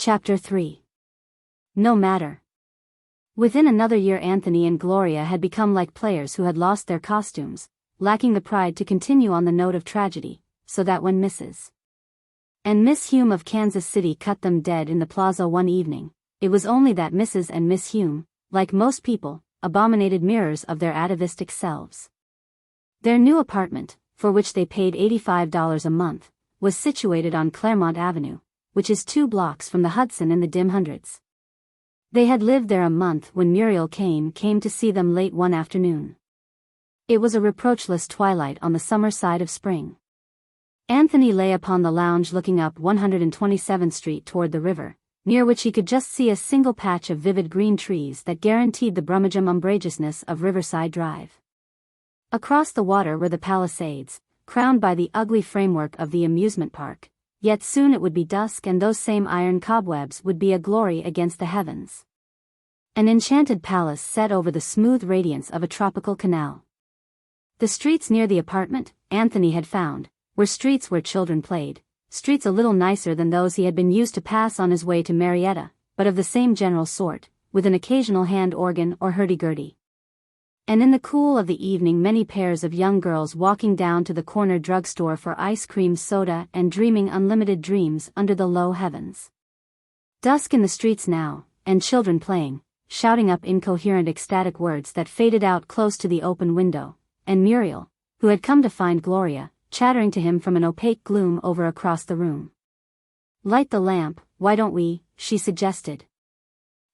Chapter 3. No matter. Within another year Anthony and Gloria had become like players who had lost their costumes, lacking the pride to continue on the note of tragedy, so that when Mrs. and Miss Hume of Kansas City cut them dead in the plaza one evening, it was only that Mrs. and Miss Hume, like most people, abominated mirrors of their atavistic selves. Their new apartment, for which they paid $85 a month, was situated on Claremont Avenue, which is 2 blocks from the Hudson in the dim hundreds. They had lived there a month when Muriel Kane came to see them late one afternoon. It was a reproachless twilight on the summer side of spring. Anthony lay upon the lounge looking up 127th Street toward the river, near which he could just see a single patch of vivid green trees that guaranteed the brummagem umbrageousness of Riverside Drive. Across the water were the Palisades, crowned by the ugly framework of the amusement park. Yet soon it would be dusk and those same iron cobwebs would be a glory against the heavens. An enchanted palace set over the smooth radiance of a tropical canal. The streets near the apartment, Anthony had found, were streets where children played, streets a little nicer than those he had been used to pass on his way to Marietta, but of the same general sort, with an occasional hand organ or hurdy-gurdy. And in the cool of the evening many pairs of young girls walking down to the corner drugstore for ice cream soda and dreaming unlimited dreams under the low heavens. Dusk in the streets now, and children playing, shouting up incoherent ecstatic words that faded out close to the open window, and Muriel, who had come to find Gloria, chattering to him from an opaque gloom over across the room. "Light the lamp, why don't we?" she suggested.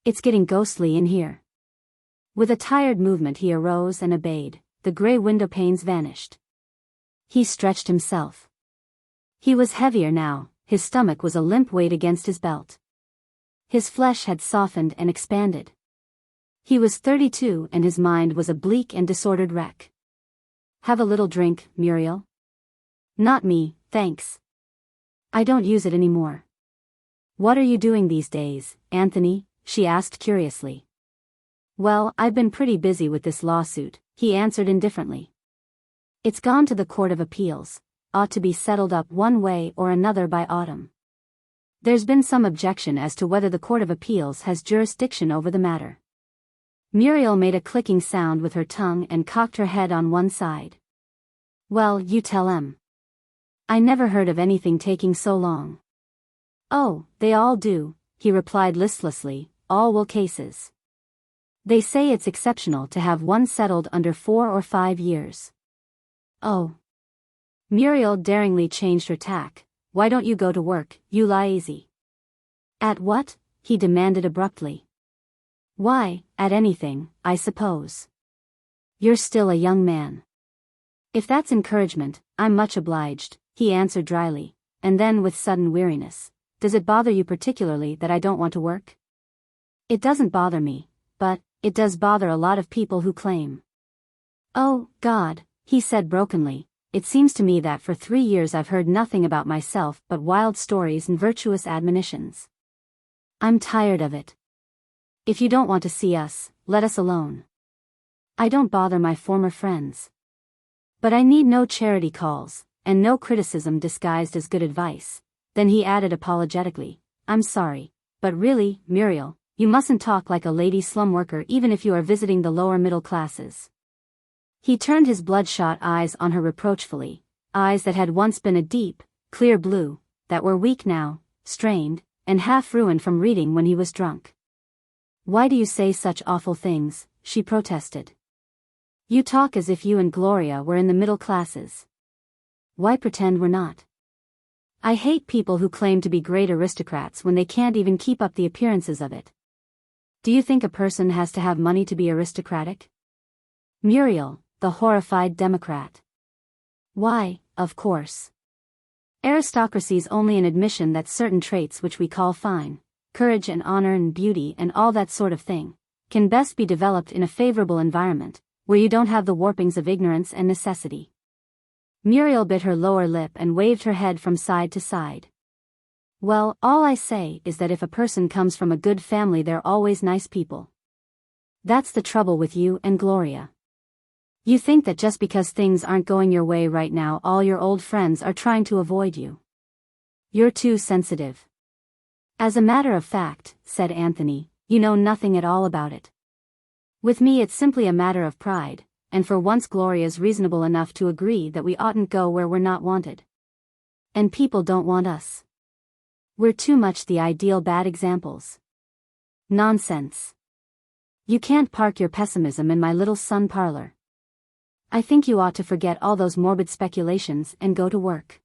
"It's getting ghostly in here." With a tired movement he arose and obeyed. The gray window panes vanished. He stretched himself. He was heavier now, his stomach was a limp weight against his belt. His flesh had softened and expanded. He was 32 and his mind was a bleak and disordered wreck. "Have a little drink, Muriel?" "Not me, thanks. I don't use it anymore." "What are you doing these days, Anthony?" she asked curiously. "Well, I've been pretty busy with this lawsuit," he answered indifferently. "It's gone to the Court of Appeals, ought to be settled up one way or another by autumn. There's been some objection as to whether the Court of Appeals has jurisdiction over the matter." Muriel made a clicking sound with her tongue and cocked her head on one side. "Well, you tell 'em. I never heard of anything taking so long." "Oh, they all do," he replied listlessly, "all will cases. They say it's exceptional to have one settled under 4 or 5 years. "Oh." Muriel daringly changed her tack. "Why don't you go to work, you lazy?" "At what?" he demanded abruptly. "Why, at anything, I suppose. You're still a young man." "If that's encouragement, I'm much obliged," he answered dryly, and then with sudden weariness, "Does it bother you particularly that I don't want to work?" "It doesn't bother me, but it does bother a lot of people who claim." "Oh, God," he said brokenly, "it seems to me that for 3 years I've heard nothing about myself but wild stories and virtuous admonitions. I'm tired of it. If you don't want to see us, let us alone. I don't bother my former friends. But I need no charity calls, and no criticism disguised as good advice." Then he added apologetically, "I'm sorry, but really, Muriel, you mustn't talk like a lady slum worker even if you are visiting the lower middle classes." He turned his bloodshot eyes on her reproachfully, eyes that had once been a deep, clear blue, that were weak now, strained, and half ruined from reading when he was drunk. "Why do you say such awful things?" she protested. "You talk as if you and Gloria were in the middle classes. Why pretend we're not? I hate people who claim to be great aristocrats when they can't even keep up the appearances of it. Do you think a person has to have money to be aristocratic?" Muriel, the horrified Democrat. "Why, of course. Aristocracy's only an admission that certain traits which we call fine, courage and honor and beauty and all that sort of thing, can best be developed in a favorable environment, where you don't have the warpings of ignorance and necessity." Muriel bit her lower lip and waved her head from side to side. "Well, all I say is that if a person comes from a good family they're always nice people. That's the trouble with you and Gloria. You think that just because things aren't going your way right now all your old friends are trying to avoid you. You're too sensitive. As a matter of fact, said Anthony, you know nothing at all about it. With me it's simply a matter of pride, and for once Gloria's reasonable enough to agree that we oughtn't go where we're not wanted. And people don't want us. We're too much the ideal bad examples. Nonsense. You can't park your pessimism in my little sun parlor. I think you ought to forget all those morbid speculations and go to work.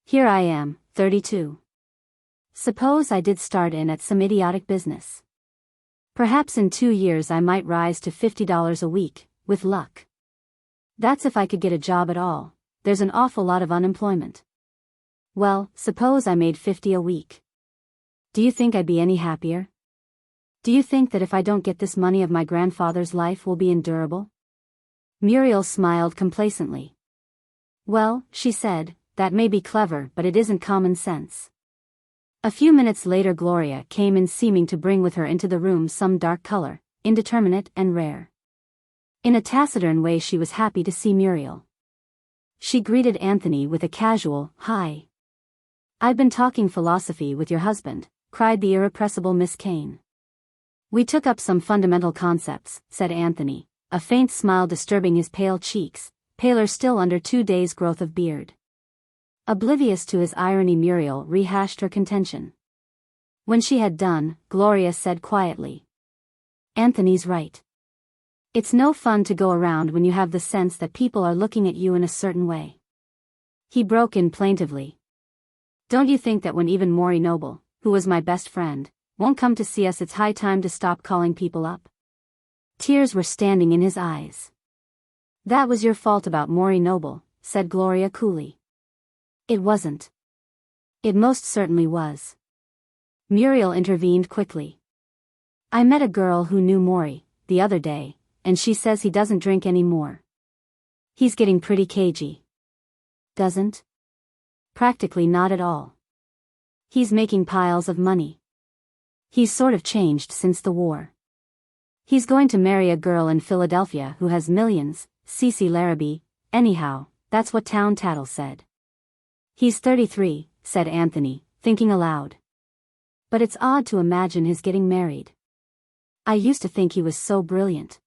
Here I am, 32. Suppose I did start in at some idiotic business. Perhaps in 2 years I might rise to $50 a week, with luck. That's if I could get a job at all. There's an awful lot of unemployment. Well, suppose I made $50 a week. Do you think I'd be any happier? Do you think that if I don't get this money of my grandfather's life will be endurable? Muriel smiled complacently. Well, she said, that may be clever, but it isn't common sense. A few minutes later Gloria came in, seeming to bring with her into the room some dark color, indeterminate and rare. In a taciturn way she was happy to see Muriel. She greeted Anthony with a casual, "Hi." "I've been talking philosophy with your husband," cried the irrepressible Miss Kane. "We took up some fundamental concepts," said Anthony, a faint smile disturbing his pale cheeks, paler still under 2 days' growth of beard. Oblivious to his irony, Muriel rehashed her contention. When she had done, Gloria said quietly, "Anthony's right. It's no fun to go around when you have the sense that people are looking at you in a certain way." He broke in plaintively. "Don't you think that when even Maury Noble, who was my best friend, won't come to see us, it's high time to stop calling people up?" Tears were standing in his eyes. "That was your fault about Maury Noble," said Gloria coolly. "It wasn't." "It most certainly was." Muriel intervened quickly. "I met a girl who knew Maury, the other day, and she says he doesn't drink anymore. He's getting pretty cagey." "Doesn't?" "Practically not at all. He's making piles of money. He's sort of changed since the war. He's going to marry a girl in Philadelphia who has millions, Cece Larrabee, anyhow, that's what Town Tattle said." "He's 33, said Anthony, thinking aloud. "But it's odd to imagine his getting married. I used to think he was so brilliant."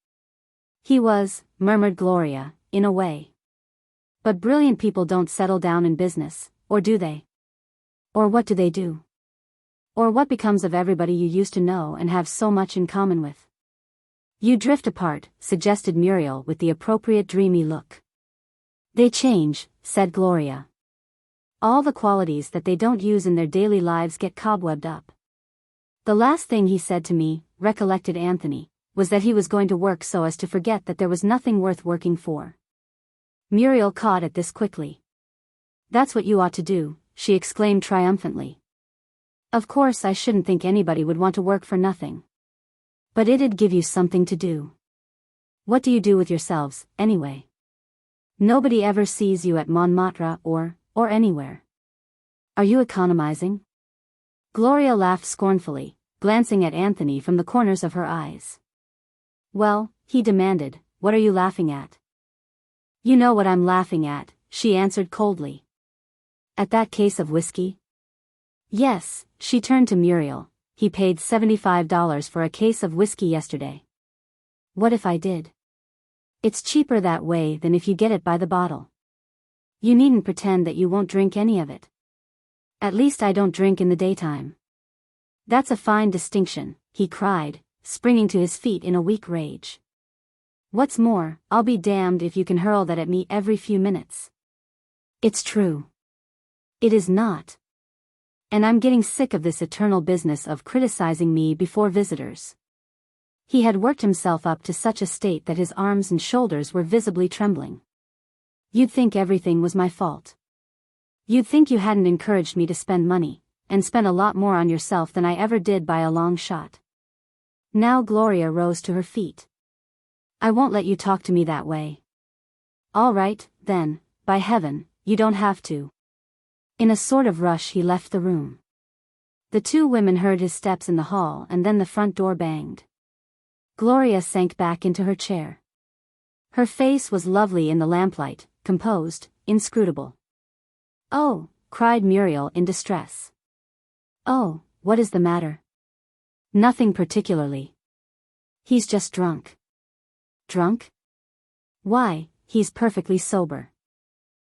"He was," murmured Gloria, "in a way. But brilliant people don't settle down in business, or do they? Or what do they do? Or what becomes of everybody you used to know and have so much in common with?" "You drift apart," suggested Muriel with the appropriate dreamy look. "They change," said Gloria. "All the qualities that they don't use in their daily lives get cobwebbed up." "The last thing he said to me," recollected Anthony, "was that he was going to work so as to forget that there was nothing worth working for." Muriel caught at this quickly. "That's what you ought to do," she exclaimed triumphantly. "Of course I shouldn't think anybody would want to work for nothing. But it'd give you something to do. What do you do with yourselves, anyway? Nobody ever sees you at Montmartre or anywhere. Are you economizing?" Gloria laughed scornfully, glancing at Anthony from the corners of her eyes. "Well," he demanded, "what are you laughing at?" "You know what I'm laughing at," she answered coldly. "At that case of whiskey?" "Yes," she turned to Muriel. "He paid $75 for a case of whiskey yesterday." "What if I did?" "It's cheaper that way than if you get it by the bottle. You needn't pretend that you won't drink any of it. At least I don't drink in the daytime." "That's a fine distinction," he cried, springing to his feet in a weak rage. "What's more, I'll be damned if you can hurl that at me every few minutes." "It's true." "It is not. And I'm getting sick of this eternal business of criticizing me before visitors." He had worked himself up to such a state that his arms and shoulders were visibly trembling. "You'd think everything was my fault. You'd think you hadn't encouraged me to spend money, and spent a lot more on yourself than I ever did by a long shot." Now Gloria rose to her feet. "I won't let you talk to me that way." "All right, then, by heaven, you don't have to." In a sort of rush he left the room. The two women heard his steps in the hall, and then the front door banged. Gloria sank back into her chair. Her face was lovely in the lamplight, composed, inscrutable. "Oh," cried Muriel in distress. "Oh, what is the matter? Nothing particularly. He's just drunk. Drunk? Why, he's perfectly sober.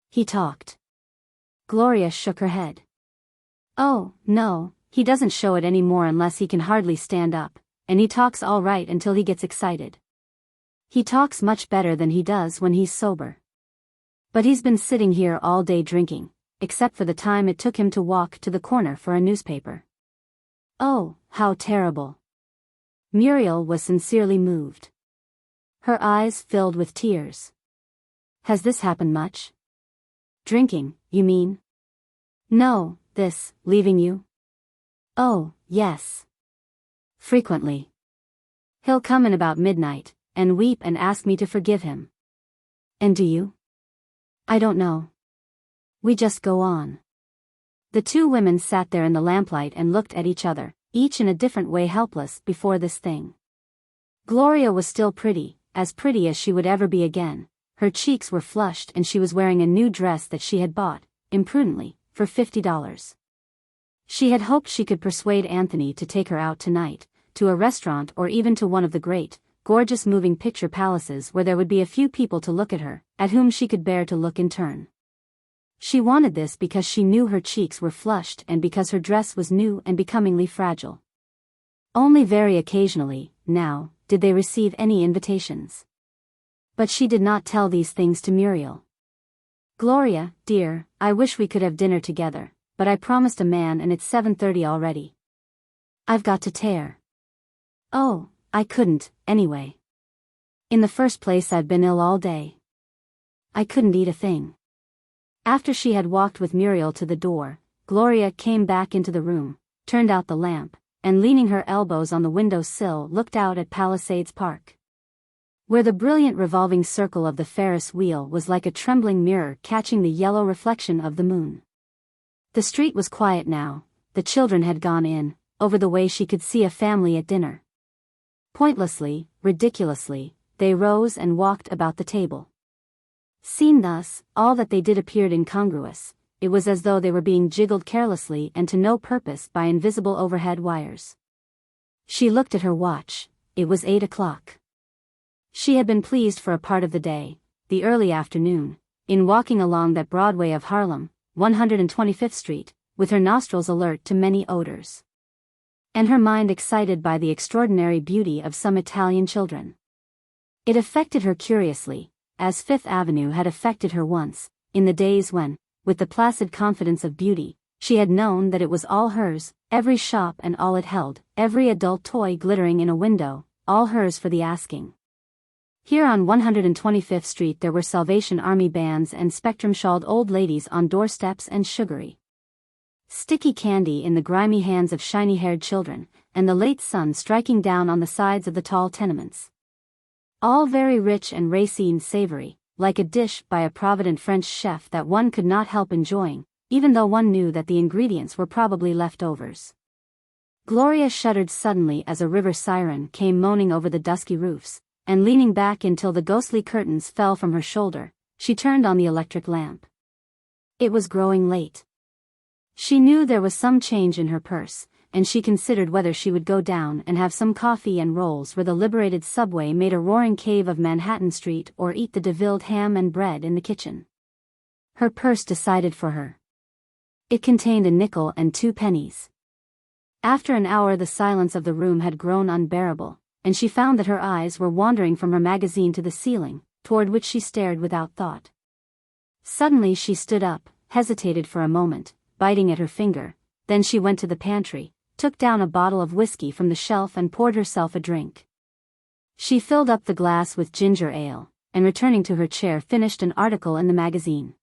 He talked. Gloria shook her head. Oh, no, he doesn't show it any more unless he can hardly stand up, and he talks all right until he gets excited. He talks much better than he does when he's sober. But he's been sitting here all day drinking, except for the time it took him to walk to the corner for a newspaper. Oh, how terrible. Muriel was sincerely moved. Her eyes filled with tears. Has this happened much? Drinking, you mean? No, this, leaving you? Oh, yes. Frequently. He'll come in about midnight, and weep and ask me to forgive him. And do you? I don't know. We just go on. The two women sat there in the lamplight and looked at each other, each in a different way helpless before this thing. Gloria was still pretty as she would ever be again. Her cheeks were flushed and she was wearing a new dress that she had bought, imprudently, for $50. She had hoped she could persuade Anthony to take her out tonight, to a restaurant or even to one of the great, gorgeous moving picture palaces where there would be a few people to look at her, at whom she could bear to look in turn. She wanted this because she knew her cheeks were flushed and because her dress was new and becomingly fragile. Only very occasionally, now, did they receive any invitations. But she did not tell these things to Muriel. Gloria, dear, I wish we could have dinner together, but I promised a man and it's 7:30 already. I've got to tear. Oh, I couldn't, anyway. In the first place I've been ill all day. I couldn't eat a thing. After she had walked with Muriel to the door, Gloria came back into the room, turned out the lamp, and leaning her elbows on the window sill looked out at Palisades Park. Where the brilliant revolving circle of the Ferris wheel was like a trembling mirror catching the yellow reflection of the moon. The street was quiet now, the children had gone in, over the way she could see a family at dinner. Pointlessly, ridiculously, they rose and walked about the table. Seen thus, all that they did appeared incongruous. It was as though they were being jiggled carelessly and to no purpose by invisible overhead wires. She looked at her watch. It was 8 o'clock. She had been pleased for a part of the day, the early afternoon, in walking along that Broadway of Harlem, 125th Street, with her nostrils alert to many odors. And her mind excited by the extraordinary beauty of some Italian children. It affected her curiously, as Fifth Avenue had affected her once, in the days when, with the placid confidence of beauty, she had known that it was all hers, every shop and all it held, every adult toy glittering in a window, all hers for the asking. Here on 125th Street there were Salvation Army bands and spectrum-shawled old ladies on doorsteps and sugary sticky candy in the grimy hands of shiny-haired children, and the late sun striking down on the sides of the tall tenements. All very rich and racine savory, like a dish by a provident French chef that one could not help enjoying, even though one knew that the ingredients were probably leftovers. Gloria shuddered suddenly as a river siren came moaning over the dusky roofs, and leaning back until the ghostly curtains fell from her shoulder, she turned on the electric lamp. It was growing late. She knew there was some change in her purse, and she considered whether she would go down and have some coffee and rolls where the liberated subway made a roaring cave of Manhattan Street or eat the DeVilled ham and bread in the kitchen. Her purse decided for her. It contained a nickel and 2 pennies. After an hour the silence of the room had grown unbearable, and she found that her eyes were wandering from her magazine to the ceiling, toward which she stared without thought. Suddenly she stood up, hesitated for a moment, biting at her finger, then she went to the pantry, took down a bottle of whiskey from the shelf and poured herself a drink. She filled up the glass with ginger ale, and returning to her chair finished an article in the magazine.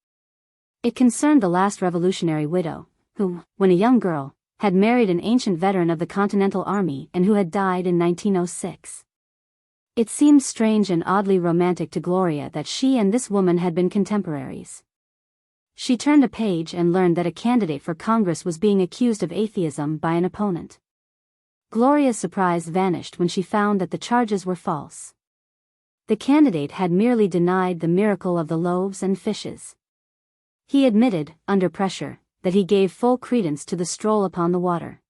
It concerned the last revolutionary widow, who, when a young girl, had married an ancient veteran of the Continental Army and who had died in 1906. It seemed strange and oddly romantic to Gloria that she and this woman had been contemporaries. She turned a page and learned that a candidate for Congress was being accused of atheism by an opponent. Gloria's surprise vanished when she found that the charges were false. The candidate had merely denied the miracle of the loaves and fishes. He admitted, under pressure, that he gave full credence to the stroll upon the water.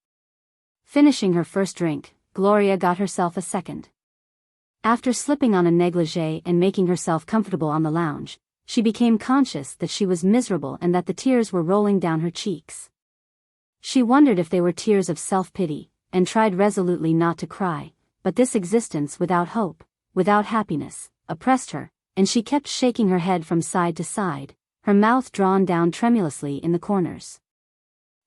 Finishing her first drink, Gloria got herself a second. After slipping on a negligee and making herself comfortable on the lounge, she became conscious that she was miserable and that the tears were rolling down her cheeks. She wondered if they were tears of self-pity, and tried resolutely not to cry, but this existence without hope, without happiness, oppressed her, and she kept shaking her head from side to side, her mouth drawn down tremulously in the corners,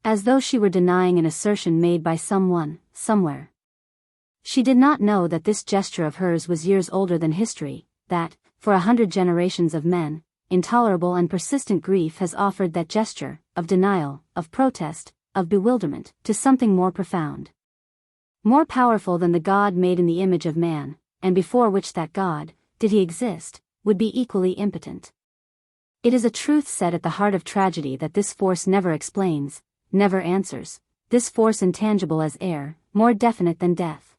as though she were denying an assertion made by someone, somewhere. She did not know that this gesture of hers was years older than history, that, for 100 generations of men, intolerable and persistent grief has offered that gesture, of denial, of protest, of bewilderment, to something more profound, more powerful than the God made in the image of man, and before which that God, did he exist, would be equally impotent. It is a truth set at the heart of tragedy that this force never explains, never answers, this force intangible as air, more definite than death.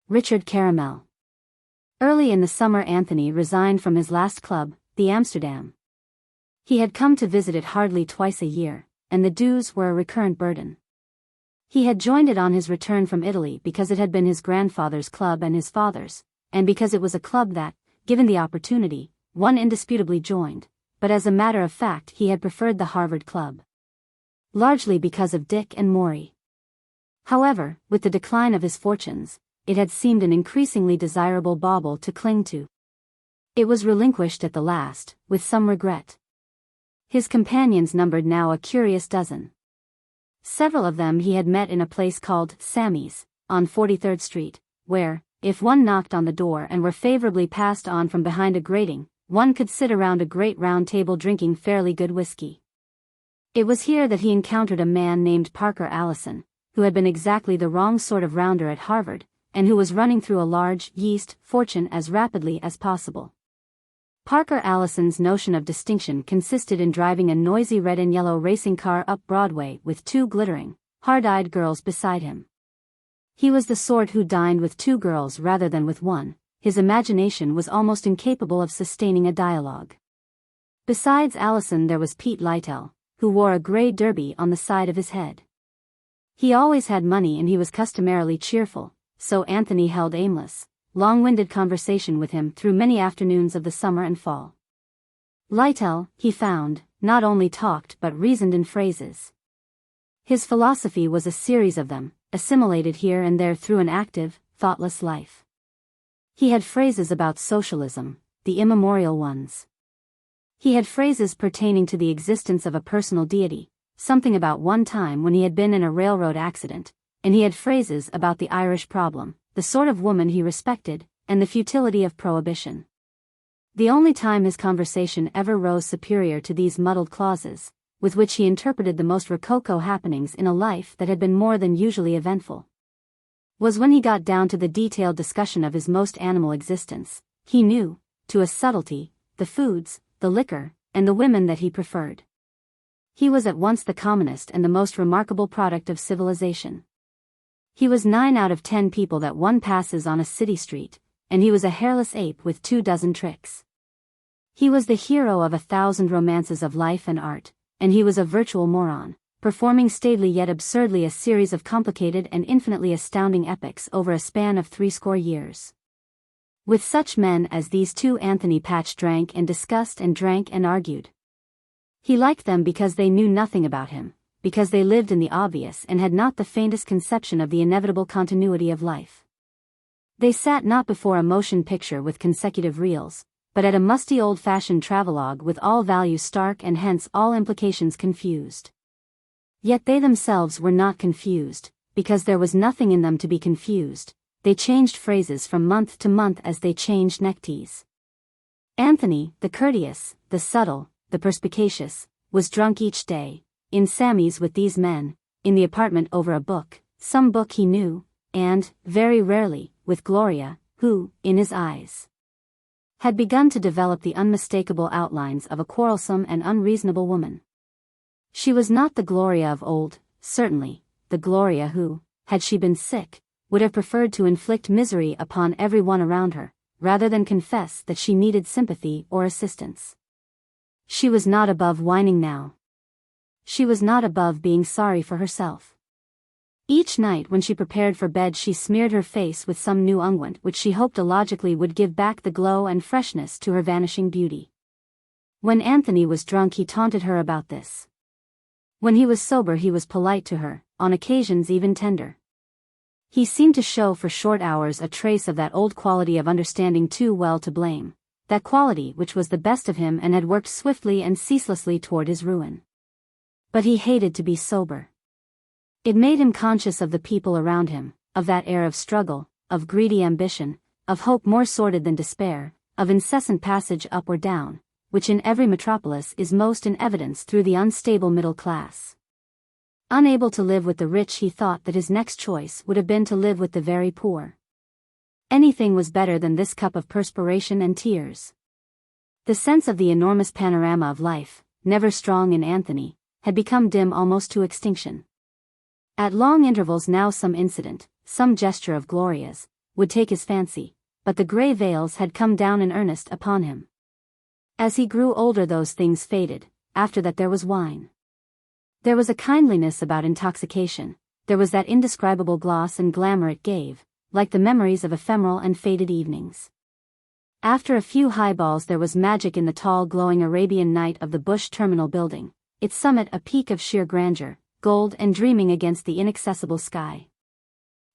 Richard Caramel. Early in the summer Anthony resigned from his last club, the Amsterdam. He had come to visit it hardly twice a year, and the dues were a recurrent burden. He had joined it on his return from Italy because it had been his grandfather's club and his father's, and because it was a club that, given the opportunity, one indisputably joined, but as a matter of fact he had preferred the Harvard Club. Largely because of Dick and Maury. However, with the decline of his fortunes, it had seemed an increasingly desirable bauble to cling to. It was relinquished at the last, with some regret. His companions numbered now a curious dozen. Several of them he had met in a place called Sammy's, on 43rd Street, where, if one knocked on the door and were favorably passed on from behind a grating, one could sit around a great round table drinking fairly good whiskey. It was here that he encountered a man named Parker Allison, who had been exactly the wrong sort of rounder at Harvard, and who was running through a large yeast fortune as rapidly as possible. Parker Allison's notion of distinction consisted in driving a noisy red and yellow racing car up Broadway with two glittering, hard-eyed girls beside him. He was the sort who dined with two girls rather than with one. His imagination was almost incapable of sustaining a dialogue. Besides Allison there was Pete Lytell, who wore a gray derby on the side of his head. He always had money and he was customarily cheerful, so Anthony held aimless, long-winded conversation with him through many afternoons of the summer and fall. Lytell, he found, not only talked but reasoned in phrases. His philosophy was a series of them, assimilated here and there through an active, thoughtless life. He had phrases about socialism, the immemorial ones. He had phrases pertaining to the existence of a personal deity, something about one time when he had been in a railroad accident, and he had phrases about the Irish problem, the sort of woman he respected, and the futility of prohibition. The only time his conversation ever rose superior to these muddled clauses, with which he interpreted the most rococo happenings in a life that had been more than usually eventful, was when he got down to the detailed discussion of his most animal existence. He knew, to a subtlety, the foods, the liquor, and the women that he preferred. He was at once the commonest and the most remarkable product of civilization. He was 9 out of 10 people that one passes on a city street, and he was a hairless ape with 24 tricks. He was the hero of 1,000 romances of life and art, and he was a virtual moron, performing staidly yet absurdly a series of complicated and infinitely astounding epics over a span of 70 years. With such men as these two Anthony Patch drank and discussed and drank and argued. He liked them because they knew nothing about him, because they lived in the obvious and had not the faintest conception of the inevitable continuity of life. They sat not before a motion picture with consecutive reels, but at a musty old-fashioned travelogue with all values stark and hence all implications confused. Yet they themselves were not confused, because there was nothing in them to be confused. They changed phrases from month to month as they changed neckties. Anthony, the courteous, the subtle, the perspicacious, was drunk each day, in Sammy's with these men, in the apartment over a book, some book he knew, and, very rarely, with Gloria, who, in his eyes, had begun to develop the unmistakable outlines of a quarrelsome and unreasonable woman. She was not the Gloria of old, certainly, the Gloria who, had she been sick, would have preferred to inflict misery upon every one around her, rather than confess that she needed sympathy or assistance. She was not above whining now. She was not above being sorry for herself. Each night when she prepared for bed she smeared her face with some new unguent which she hoped illogically would give back the glow and freshness to her vanishing beauty. When Anthony was drunk he taunted her about this. When he was sober he was polite to her, on occasions even tender. He seemed to show for short hours a trace of that old quality of understanding too well to blame, that quality which was the best of him and had worked swiftly and ceaselessly toward his ruin. But he hated to be sober. It made him conscious of the people around him, of that air of struggle, of greedy ambition, of hope more sordid than despair, of incessant passage up or down, which in every metropolis is most in evidence through the unstable middle class. Unable to live with the rich, he thought that his next choice would have been to live with the very poor. Anything was better than this cup of perspiration and tears. The sense of the enormous panorama of life, never strong in Anthony, had become dim almost to extinction. At long intervals now some incident, some gesture of Gloria's, would take his fancy, but the grey veils had come down in earnest upon him. As he grew older those things faded. After that there was wine. There was a kindliness about intoxication, there was that indescribable gloss and glamour it gave, like the memories of ephemeral and faded evenings. After a few highballs there was magic in the tall glowing Arabian night of the Bush Terminal building, its summit a peak of sheer grandeur, gold and dreaming against the inaccessible sky.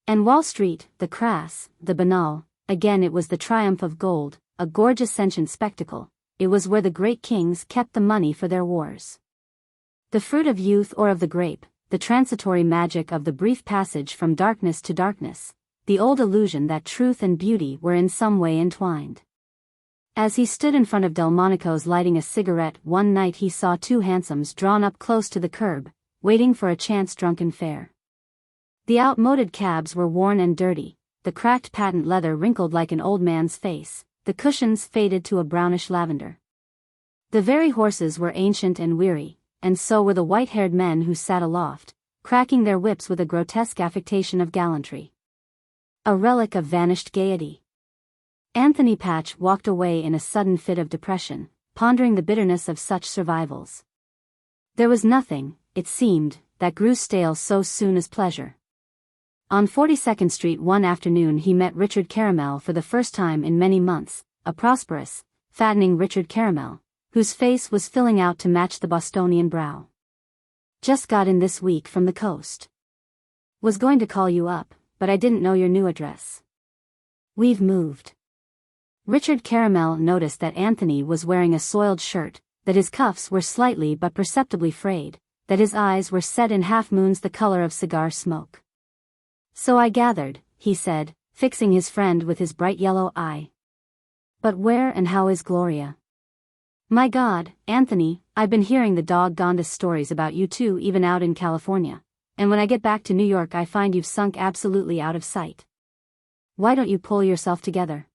And Wall Street, the crass, the banal, again it was the triumph of gold, a gorgeous sentient spectacle, it was where the great kings kept the money for their wars. The fruit of youth or of the grape, the transitory magic of the brief passage from darkness to darkness, the old illusion that truth and beauty were in some way entwined. As he stood in front of Delmonico's lighting a cigarette one night he saw two hansoms drawn up close to the curb, waiting for a chance drunken fare. The outmoded cabs were worn and dirty, the cracked patent leather wrinkled like an old man's face, the cushions faded to a brownish lavender. The very horses were ancient and weary, and so were the white-haired men who sat aloft, cracking their whips with a grotesque affectation of gallantry. A relic of vanished gaiety. Anthony Patch walked away in a sudden fit of depression, pondering the bitterness of such survivals. There was nothing, it seemed, that grew stale so soon as pleasure. On 42nd Street one afternoon he met Richard Caramel for the first time in many months, a prosperous, fattening Richard Caramel, whose face was filling out to match the Bostonian brow. Just got in this week from the coast. Was going to call you up, but I didn't know your new address. We've moved. Richard Caramel noticed that Anthony was wearing a soiled shirt, that his cuffs were slightly but perceptibly frayed, that his eyes were set in half-moons the color of cigar smoke. So I gathered, he said, fixing his friend with his bright yellow eye. But where and how is Gloria? My God, Anthony, I've been hearing the doggonedest stories about you two even out in California, and when I get back to New York I find you've sunk absolutely out of sight. Why don't you pull yourself together?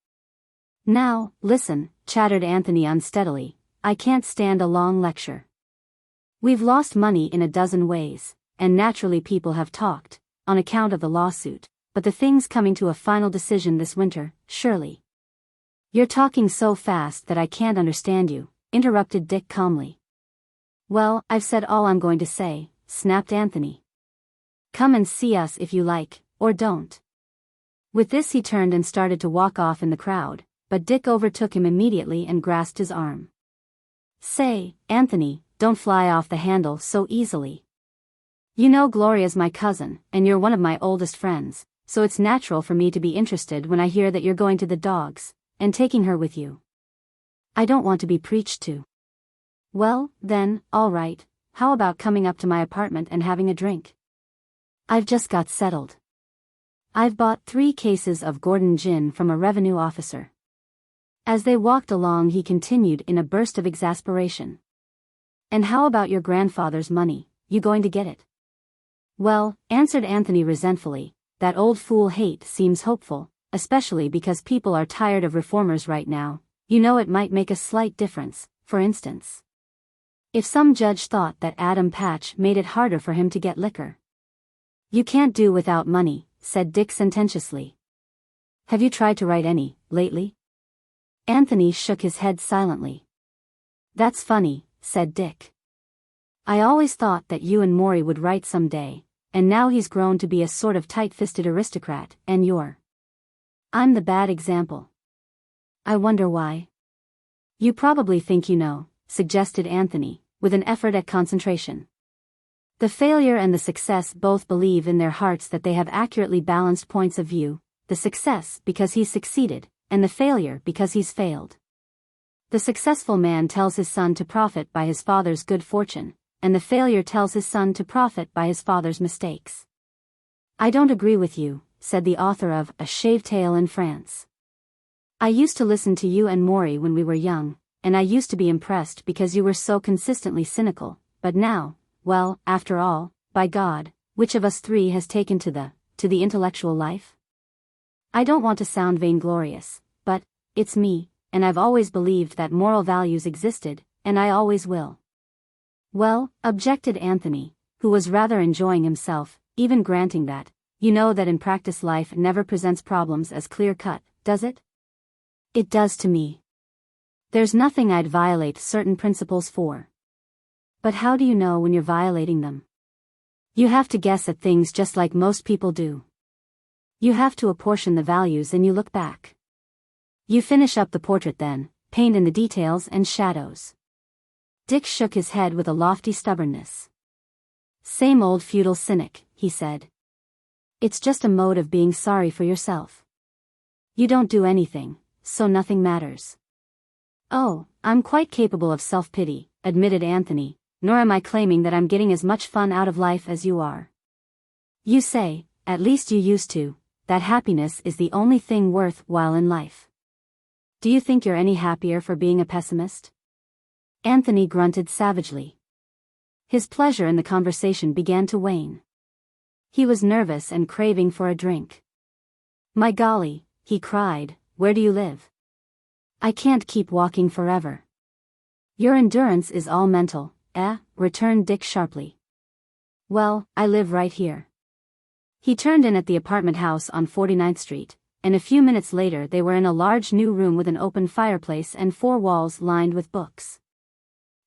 Now, listen, chattered Anthony unsteadily, I can't stand a long lecture. We've lost money in a dozen ways, and naturally people have talked, on account of the lawsuit, but the thing's coming to a final decision this winter, surely. You're talking so fast that I can't understand you, interrupted Dick calmly. Well, I've said all I'm going to say, snapped Anthony. Come and see us if you like, or don't. With this he turned and started to walk off in the crowd, but Dick overtook him immediately and grasped his arm. Say, Anthony, don't fly off the handle so easily. You know Gloria's my cousin, and you're one of my oldest friends, so it's natural for me to be interested when I hear that you're going to the dogs, and taking her with you. I don't want to be preached to. Well, then, all right, how about coming up to my apartment and having a drink? I've just got settled. I've bought 3 cases of Gordon gin from a revenue officer. As they walked along he continued in a burst of exasperation. And how about your grandfather's money, you going to get it? Well, answered Anthony resentfully, that old fool hate seems hopeful, especially because people are tired of reformers right now, you know it might make a slight difference, for instance. If some judge thought that Adam Patch made it harder for him to get liquor. You can't do without money, said Dick sententiously. Have you tried to write any, lately? Anthony shook his head silently. That's funny, said Dick. I always thought that you and Maury would write some day, and now he's grown to be a sort of tight-fisted aristocrat, and I'm the bad example. I wonder why. You probably think you know, suggested Anthony, with an effort at concentration. The failure and the success both believe in their hearts that they have accurately balanced points of view, the success because he's succeeded, and the failure because he's failed. The successful man tells his son to profit by his father's good fortune, and the failure tells his son to profit by his father's mistakes. I don't agree with you, said the author of A Shaved Tail in France. I used to listen to you and Maury when we were young, and I used to be impressed because you were so consistently cynical, but now, well, after all, by God, which of us three has taken to the intellectual life? I don't want to sound vainglorious, but it's me, and I've always believed that moral values existed, and I always will. Well, objected Anthony, who was rather enjoying himself, even granting that, you know that in practice life never presents problems as clear-cut, does it? It does to me. There's nothing I'd violate certain principles for. But how do you know when you're violating them? You have to guess at things just like most people do. You have to apportion the values and you look back. You finish up the portrait then, paint in the details and shadows. Dick shook his head with a lofty stubbornness. Same old feudal cynic, he said. It's just a mode of being sorry for yourself. You don't do anything, so nothing matters. Oh, I'm quite capable of self-pity, admitted Anthony, nor am I claiming that I'm getting as much fun out of life as you are. You say, at least you used to, that happiness is the only thing worthwhile in life. Do you think you're any happier for being a pessimist? Anthony grunted savagely. His pleasure in the conversation began to wane. He was nervous and craving for a drink. My golly, he cried, where do you live? I can't keep walking forever. Your endurance is all mental, returned Dick sharply. Well, I live right here. He turned in at the apartment house on 49th Street, and a few minutes later they were in a large new room with an open fireplace and 4 walls lined with books.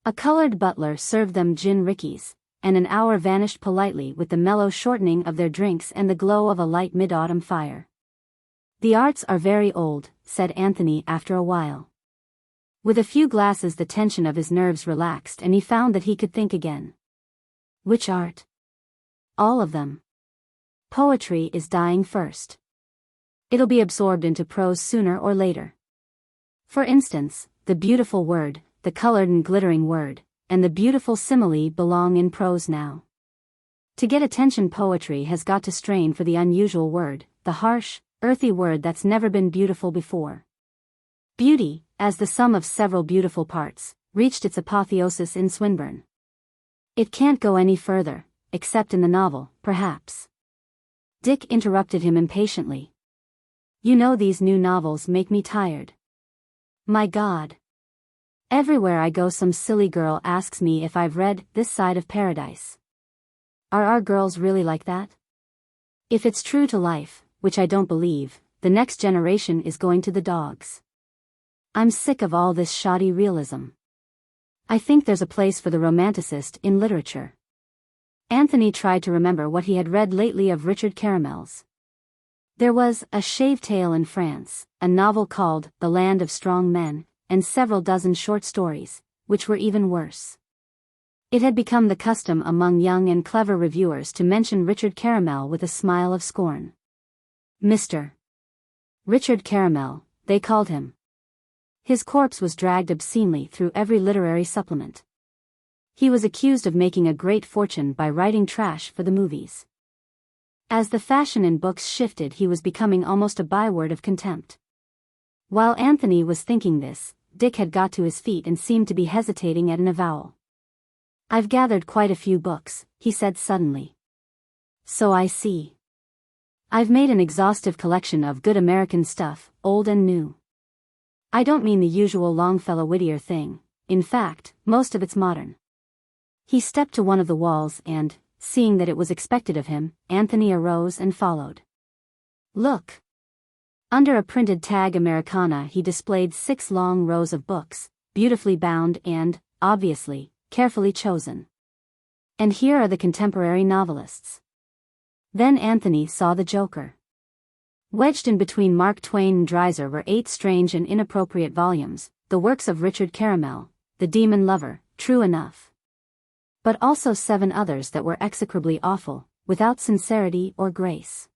A colored butler served them gin rickeys, and an hour vanished politely with the mellow shortening of their drinks and the glow of a light mid-autumn fire. The arts are very old, said Anthony after a while. With a few glasses the tension of his nerves relaxed and he found that he could think again. Which art? All of them. Poetry is dying first. It'll be absorbed into prose sooner or later. For instance, the beautiful word, the colored and glittering word, and the beautiful simile belong in prose now. To get attention, poetry has got to strain for the unusual word, the harsh, earthy word that's never been beautiful before. Beauty, as the sum of several beautiful parts, reached its apotheosis in Swinburne. It can't go any further, except in the novel, perhaps. Dick interrupted him impatiently. You know these new novels make me tired. My God. Everywhere I go some silly girl asks me if I've read This Side of Paradise. Are our girls really like that? If it's true to life, which I don't believe, the next generation is going to the dogs. I'm sick of all this shoddy realism. I think there's a place for the romanticist in literature. Anthony tried to remember what he had read lately of Richard Caramel's. There was A Shaved Tail in France, a novel called The Land of Strong Men, and several dozen short stories, which were even worse. It had become the custom among young and clever reviewers to mention Richard Caramel with a smile of scorn. Mr. Richard Caramel, they called him. His corpse was dragged obscenely through every literary supplement. He was accused of making a great fortune by writing trash for the movies. As the fashion in books shifted, he was becoming almost a byword of contempt. While Anthony was thinking this, Dick had got to his feet and seemed to be hesitating at an avowal. I've gathered quite a few books, he said suddenly. So I see. I've made an exhaustive collection of good American stuff, old and new. I don't mean the usual Longfellow Whittier thing, in fact, most of it's modern. He stepped to one of the walls and, seeing that it was expected of him, Anthony arose and followed. Look. Under a printed tag Americana he displayed 6 long rows of books, beautifully bound and, obviously, carefully chosen. And here are the contemporary novelists. Then Anthony saw the Joker. Wedged in between Mark Twain and Dreiser were 8 strange and inappropriate volumes, the works of Richard Caramel, the demon lover, true enough. But also 7 others that were execrably awful, without sincerity or grace.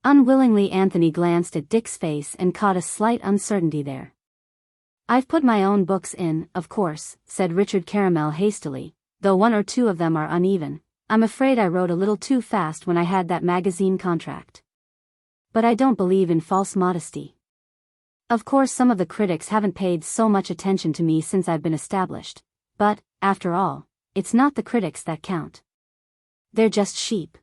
Unwillingly Anthony glanced at Dick's face and caught a slight uncertainty there. "I've put my own books in, of course," said Richard Caramel hastily, "though 1 or 2 of them are uneven. I'm afraid I wrote a little too fast when I had that magazine contract. But I don't believe in false modesty. Of course some of the critics haven't paid so much attention to me since I've been established, but, after all, it's not the critics that count. They're just sheep."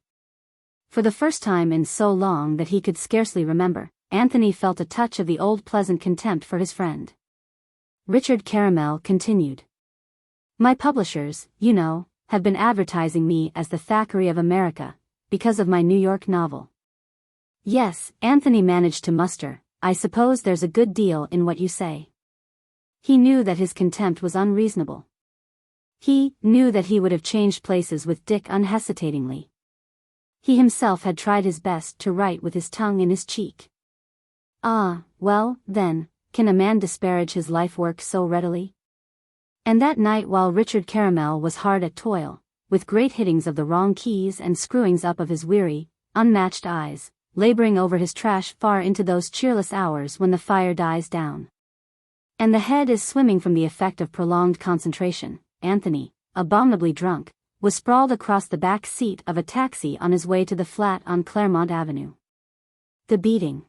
For the first time in so long that he could scarcely remember, Anthony felt a touch of the old pleasant contempt for his friend. Richard Caramel continued. "My publishers, you know, have been advertising me as the Thackeray of America, because of my New York novel." "Yes," Anthony managed to muster, "I suppose there's a good deal in what you say." He knew that his contempt was unreasonable. He knew that he would have changed places with Dick unhesitatingly. He himself had tried his best to write with his tongue in his cheek. Ah, well, then, can a man disparage his life work so readily? And that night while Richard Caramel was hard at toil, with great hittings of the wrong keys and screwings up of his weary, unmatched eyes, laboring over his trash far into those cheerless hours when the fire dies down, and the head is swimming from the effect of prolonged concentration, Anthony, abominably drunk, was sprawled across the back seat of a taxi on his way to the flat on Claremont Avenue. The beating.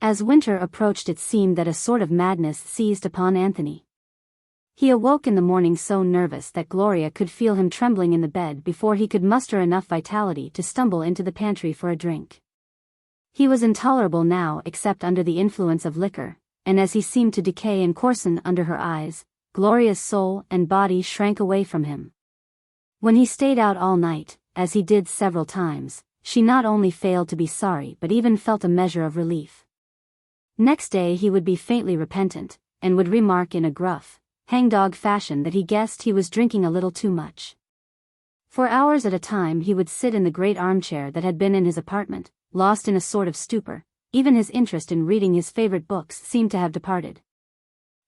As winter approached it seemed that a sort of madness seized upon Anthony. He awoke in the morning so nervous that Gloria could feel him trembling in the bed before he could muster enough vitality to stumble into the pantry for a drink. He was intolerable now except under the influence of liquor, and as he seemed to decay and coarsen under her eyes, Gloria's soul and body shrank away from him. When he stayed out all night, as he did several times, she not only failed to be sorry but even felt a measure of relief. Next day he would be faintly repentant, and would remark in a gruff, hangdog fashion that he guessed he was drinking a little too much. For hours at a time he would sit in the great armchair that had been in his apartment, lost in a sort of stupor. Even his interest in reading his favorite books seemed to have departed.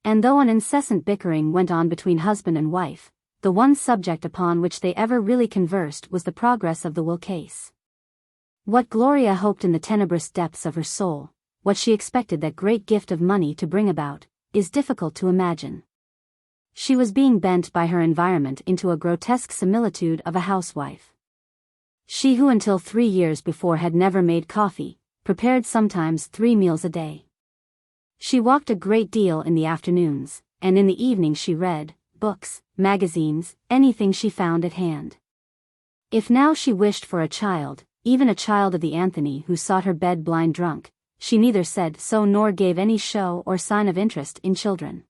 And though an incessant bickering went on between husband and wife, the one subject upon which they ever really conversed was the progress of the will case. What Gloria hoped in the tenebrous depths of her soul, what she expected that great gift of money to bring about, is difficult to imagine. She was being bent by her environment into a grotesque similitude of a housewife. She who until 3 years before had never made coffee, prepared sometimes 3 meals a day. She walked a great deal in the afternoons, and in the evening she read books, magazines, anything she found at hand. If now she wished for a child, even a child of the Anthony who sought her bed blind drunk, she neither said so nor gave any show or sign of interest in children.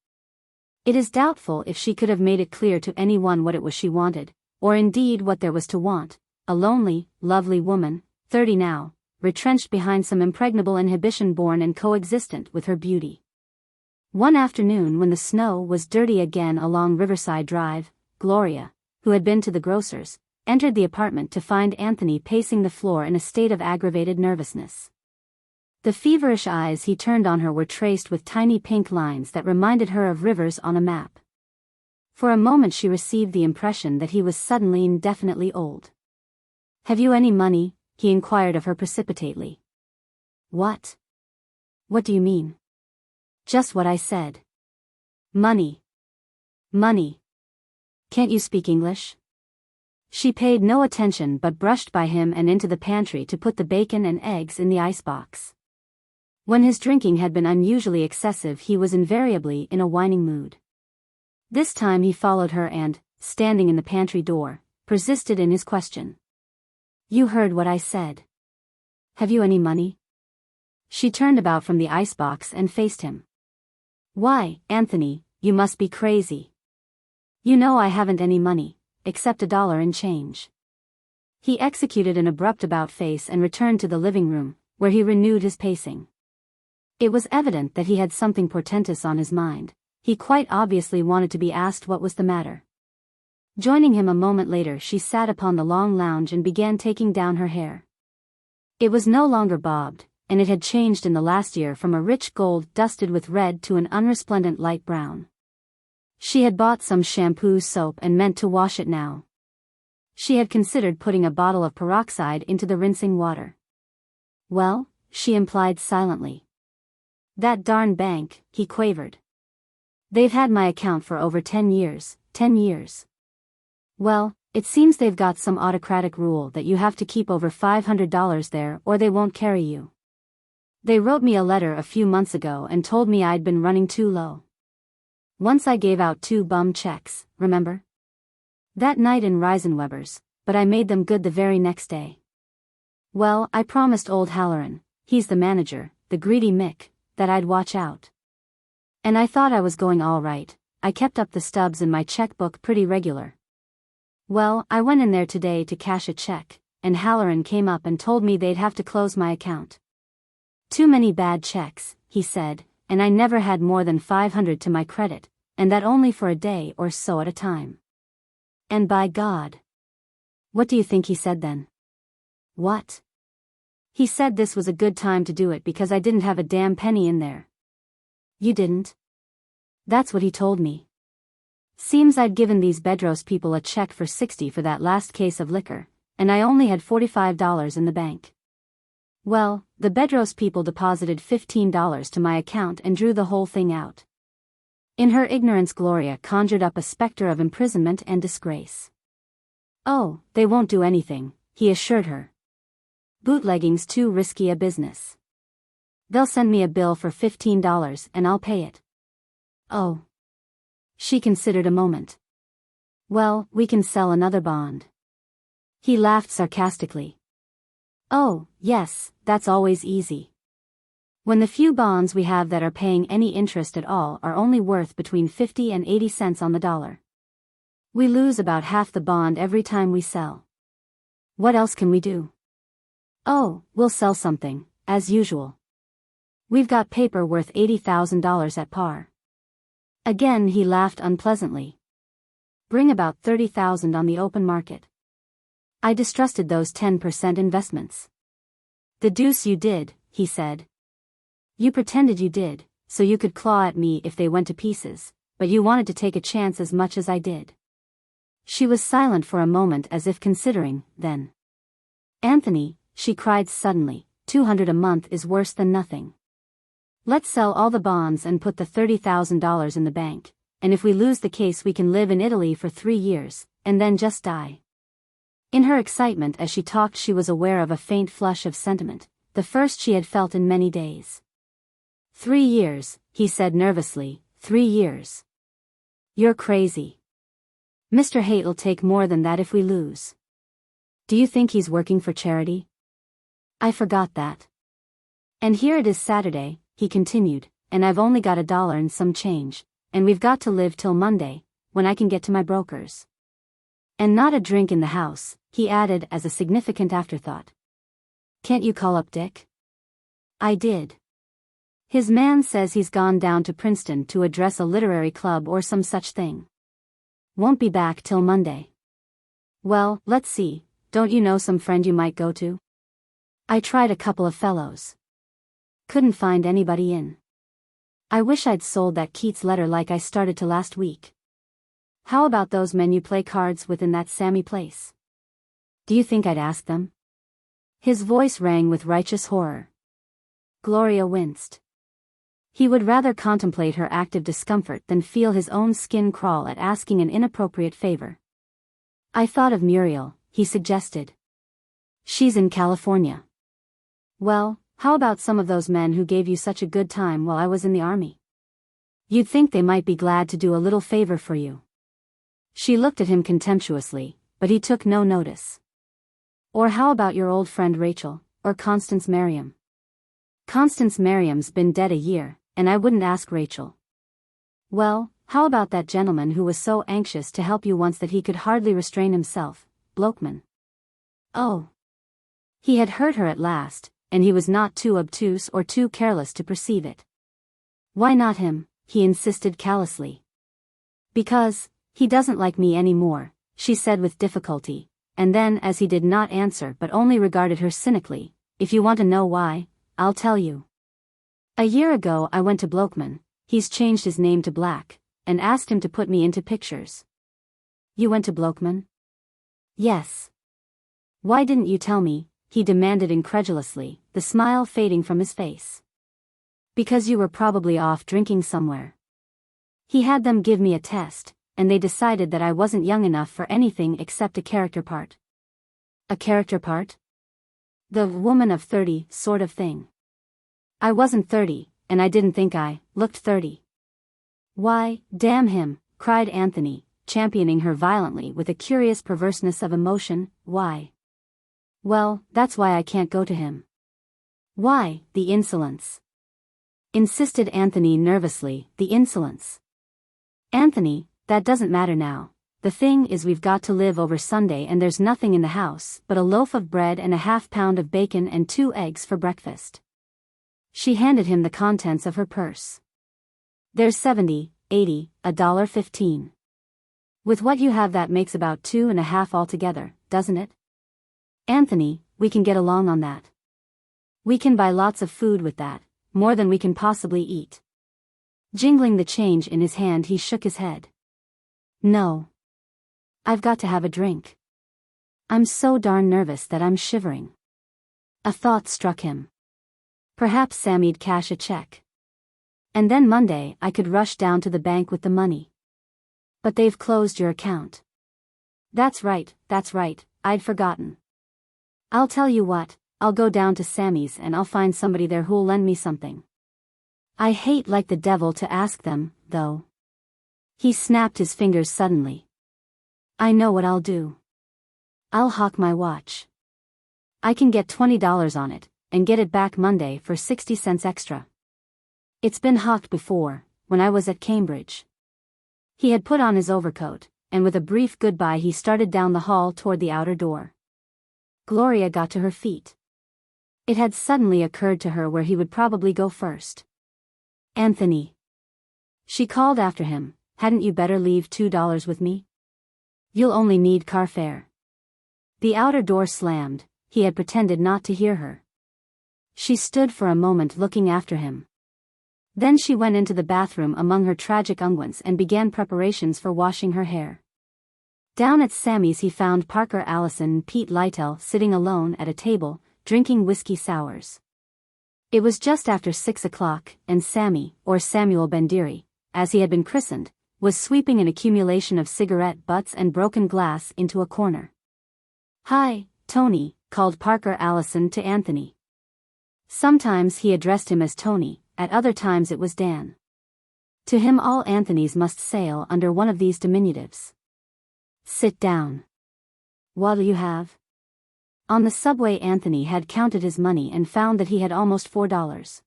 It is doubtful if she could have made it clear to anyone what it was she wanted, or indeed what there was to want, a lonely, lovely woman, 30 now, retrenched behind some impregnable inhibition born and coexistent with her beauty. One afternoon when the snow was dirty again along Riverside Drive, Gloria, who had been to the grocer's, entered the apartment to find Anthony pacing the floor in a state of aggravated nervousness. The feverish eyes he turned on her were traced with tiny pink lines that reminded her of rivers on a map. For a moment she received the impression that he was suddenly indefinitely old. "Have you any money?" he inquired of her precipitately. "What? What do you mean?" "Just what I said. Money. Money. Can't you speak English?" She paid no attention but brushed by him and into the pantry to put the bacon and eggs in the icebox. When his drinking had been unusually excessive he was invariably in a whining mood. This time he followed her and, standing in the pantry door, persisted in his question. "You heard what I said. Have you any money?" She turned about from the icebox and faced him. "Why, Anthony, you must be crazy. You know I haven't any money, except $1 in change." He executed an abrupt about-face and returned to the living room, where he renewed his pacing. It was evident that he had something portentous on his mind. He quite obviously wanted to be asked what was the matter. Joining him a moment later she sat upon the long lounge and began taking down her hair. It was no longer bobbed, and it had changed in the last year from a rich gold dusted with red to an unresplendent light brown. She had bought some shampoo soap and meant to wash it now. She had considered putting a bottle of peroxide into the rinsing water. Well, she implied silently. That darn bank, he quavered. They've had my account for over 10 years, 10 years. Well, it seems they've got some autocratic rule that you have to keep over $500 there or they won't carry you. They wrote me a letter a few months ago and told me I'd been running too low. Once I gave out 2 bum checks, remember? That night in Reisenweber's, but I made them good the very next day. Well, I promised old Halloran, he's the manager, the greedy Mick, that I'd watch out. And I thought I was going all right. I kept up the stubs in my checkbook pretty regular. Well, I went in there today to cash a check, and Halloran came up and told me they'd have to close my account. Too many bad checks, he said, and I never had more than $500 to my credit, and that only for a day or so at a time. And by God. What do you think he said then? What? He said this was a good time to do it because I didn't have a damn penny in there. You didn't? That's what he told me. Seems I'd given these Bedros people a check for $60 for that last case of liquor, and I only had $45 in the bank. Well, the Bedros people deposited $15 to my account and drew the whole thing out. In her ignorance, Gloria conjured up a specter of imprisonment and disgrace. Oh, they won't do anything, he assured her. Bootlegging's too risky a business. They'll send me a bill for $15 and I'll pay it. Oh. She considered a moment. Well, we can sell another bond. He laughed sarcastically. Oh, yes, that's always easy. When the few bonds we have that are paying any interest at all are only worth between 50 and 80 cents on the dollar. We lose about half the bond every time we sell. What else can we do? Oh, we'll sell something, as usual. We've got paper worth $80,000 at par. Again he laughed unpleasantly. Bring about 30,000 on the open market. I distrusted those 10% investments. The deuce you did, he said. You pretended you did, so you could claw at me if they went to pieces, but you wanted to take a chance as much as I did. She was silent for a moment as if considering, then. Anthony, she cried suddenly, $200 a month is worse than nothing. Let's sell all the bonds and put the $30,000 in the bank, and if we lose the case we can live in Italy for 3 years, and then just die. In her excitement as she talked she was aware of a faint flush of sentiment, the first she had felt in many days. 3 years, he said nervously, 3 years. You're crazy. Mr. Haight'll take more than that if we lose. Do you think he's working for charity? I forgot that. And here it is Saturday, he continued, and I've only got $1 and some change, and we've got to live till Monday, when I can get to my broker's. And not a drink in the house, he added as a significant afterthought. Can't you call up Dick? I did. His man says he's gone down to Princeton to address a literary club or some such thing. Won't be back till Monday. Well, let's see, don't you know some friend you might go to? I tried a couple of fellows. Couldn't find anybody in. I wish I'd sold that Keats letter like I started to last week. How about those men you play cards with in that Sammy place? Do you think I'd ask them? His voice rang with righteous horror. Gloria winced. He would rather contemplate her active discomfort than feel his own skin crawl at asking an inappropriate favor. I thought of Muriel, he suggested. She's in California. Well, how about some of those men who gave you such a good time while I was in the army? You'd think they might be glad to do a little favor for you. She looked at him contemptuously, but he took no notice. Or how about your old friend Rachel, or Constance Merriam? Constance Merriam's been dead a year, and I wouldn't ask Rachel. Well, how about that gentleman who was so anxious to help you once that he could hardly restrain himself, Blokeman? Oh. He had hurt her at last, and he was not too obtuse or too careless to perceive it. Why not him, he insisted callously. Because, he doesn't like me any more, she said with difficulty, and then as he did not answer but only regarded her cynically, if you want to know why, I'll tell you. A year ago I went to Blokeman, he's changed his name to Black, and asked him to put me into pictures. You went to Blokeman? Yes. Why didn't you tell me? He demanded incredulously, the smile fading from his face. Because you were probably off drinking somewhere. He had them give me a test, and they decided that I wasn't young enough for anything except a character part. A character part? The woman of 30 sort of thing. I wasn't 30, and I didn't think I looked 30. Why, damn him, cried Anthony, championing her violently with a curious perverseness of emotion. Why? Well, that's why I can't go to him. Why, the insolence? Insisted Anthony nervously, the insolence. Anthony, that doesn't matter now. The thing is we've got to live over Sunday and there's nothing in the house but a loaf of bread and a half-pound of bacon and 2 eggs for breakfast. She handed him the contents of her purse. There's 70, 80, $1.15. With what you have that makes about 2.5 altogether, doesn't it? Anthony, we can get along on that. We can buy lots of food with that, more than we can possibly eat. Jingling the change in his hand, he shook his head. No. I've got to have a drink. I'm so darn nervous that I'm shivering. A thought struck him. Perhaps Sammy'd cash a check. And then Monday I could rush down to the bank with the money. But they've closed your account. That's right, I'd forgotten. I'll tell you what, I'll go down to Sammy's and I'll find somebody there who'll lend me something. I hate like the devil to ask them, though. He snapped his fingers suddenly. I know what I'll do. I'll hawk my watch. I can get $20 on it, and get it back Monday for 60 cents extra. It's been hawked before, when I was at Cambridge. He had put on his overcoat, and with a brief goodbye he started down the hall toward the outer door. Gloria got to her feet. It had suddenly occurred to her where he would probably go first. Anthony. She called after him, hadn't you better leave $2 with me? You'll only need car fare. The outer door slammed, he had pretended not to hear her. She stood for a moment looking after him. Then she went into the bathroom among her tragic unguents and began preparations for washing her hair. Down at Sammy's he found Parker Allison and Pete Lytell sitting alone at a table, drinking whiskey sours. It was just after 6 o'clock, and Sammy, or Samuel Bendiri, as he had been christened, was sweeping an accumulation of cigarette butts and broken glass into a corner. Hi, Tony, called Parker Allison to Anthony. Sometimes he addressed him as Tony, at other times it was Dan. To him all Anthonys must sail under one of these diminutives. Sit down. What'll you have? On the subway Anthony had counted his money and found that he had almost $4.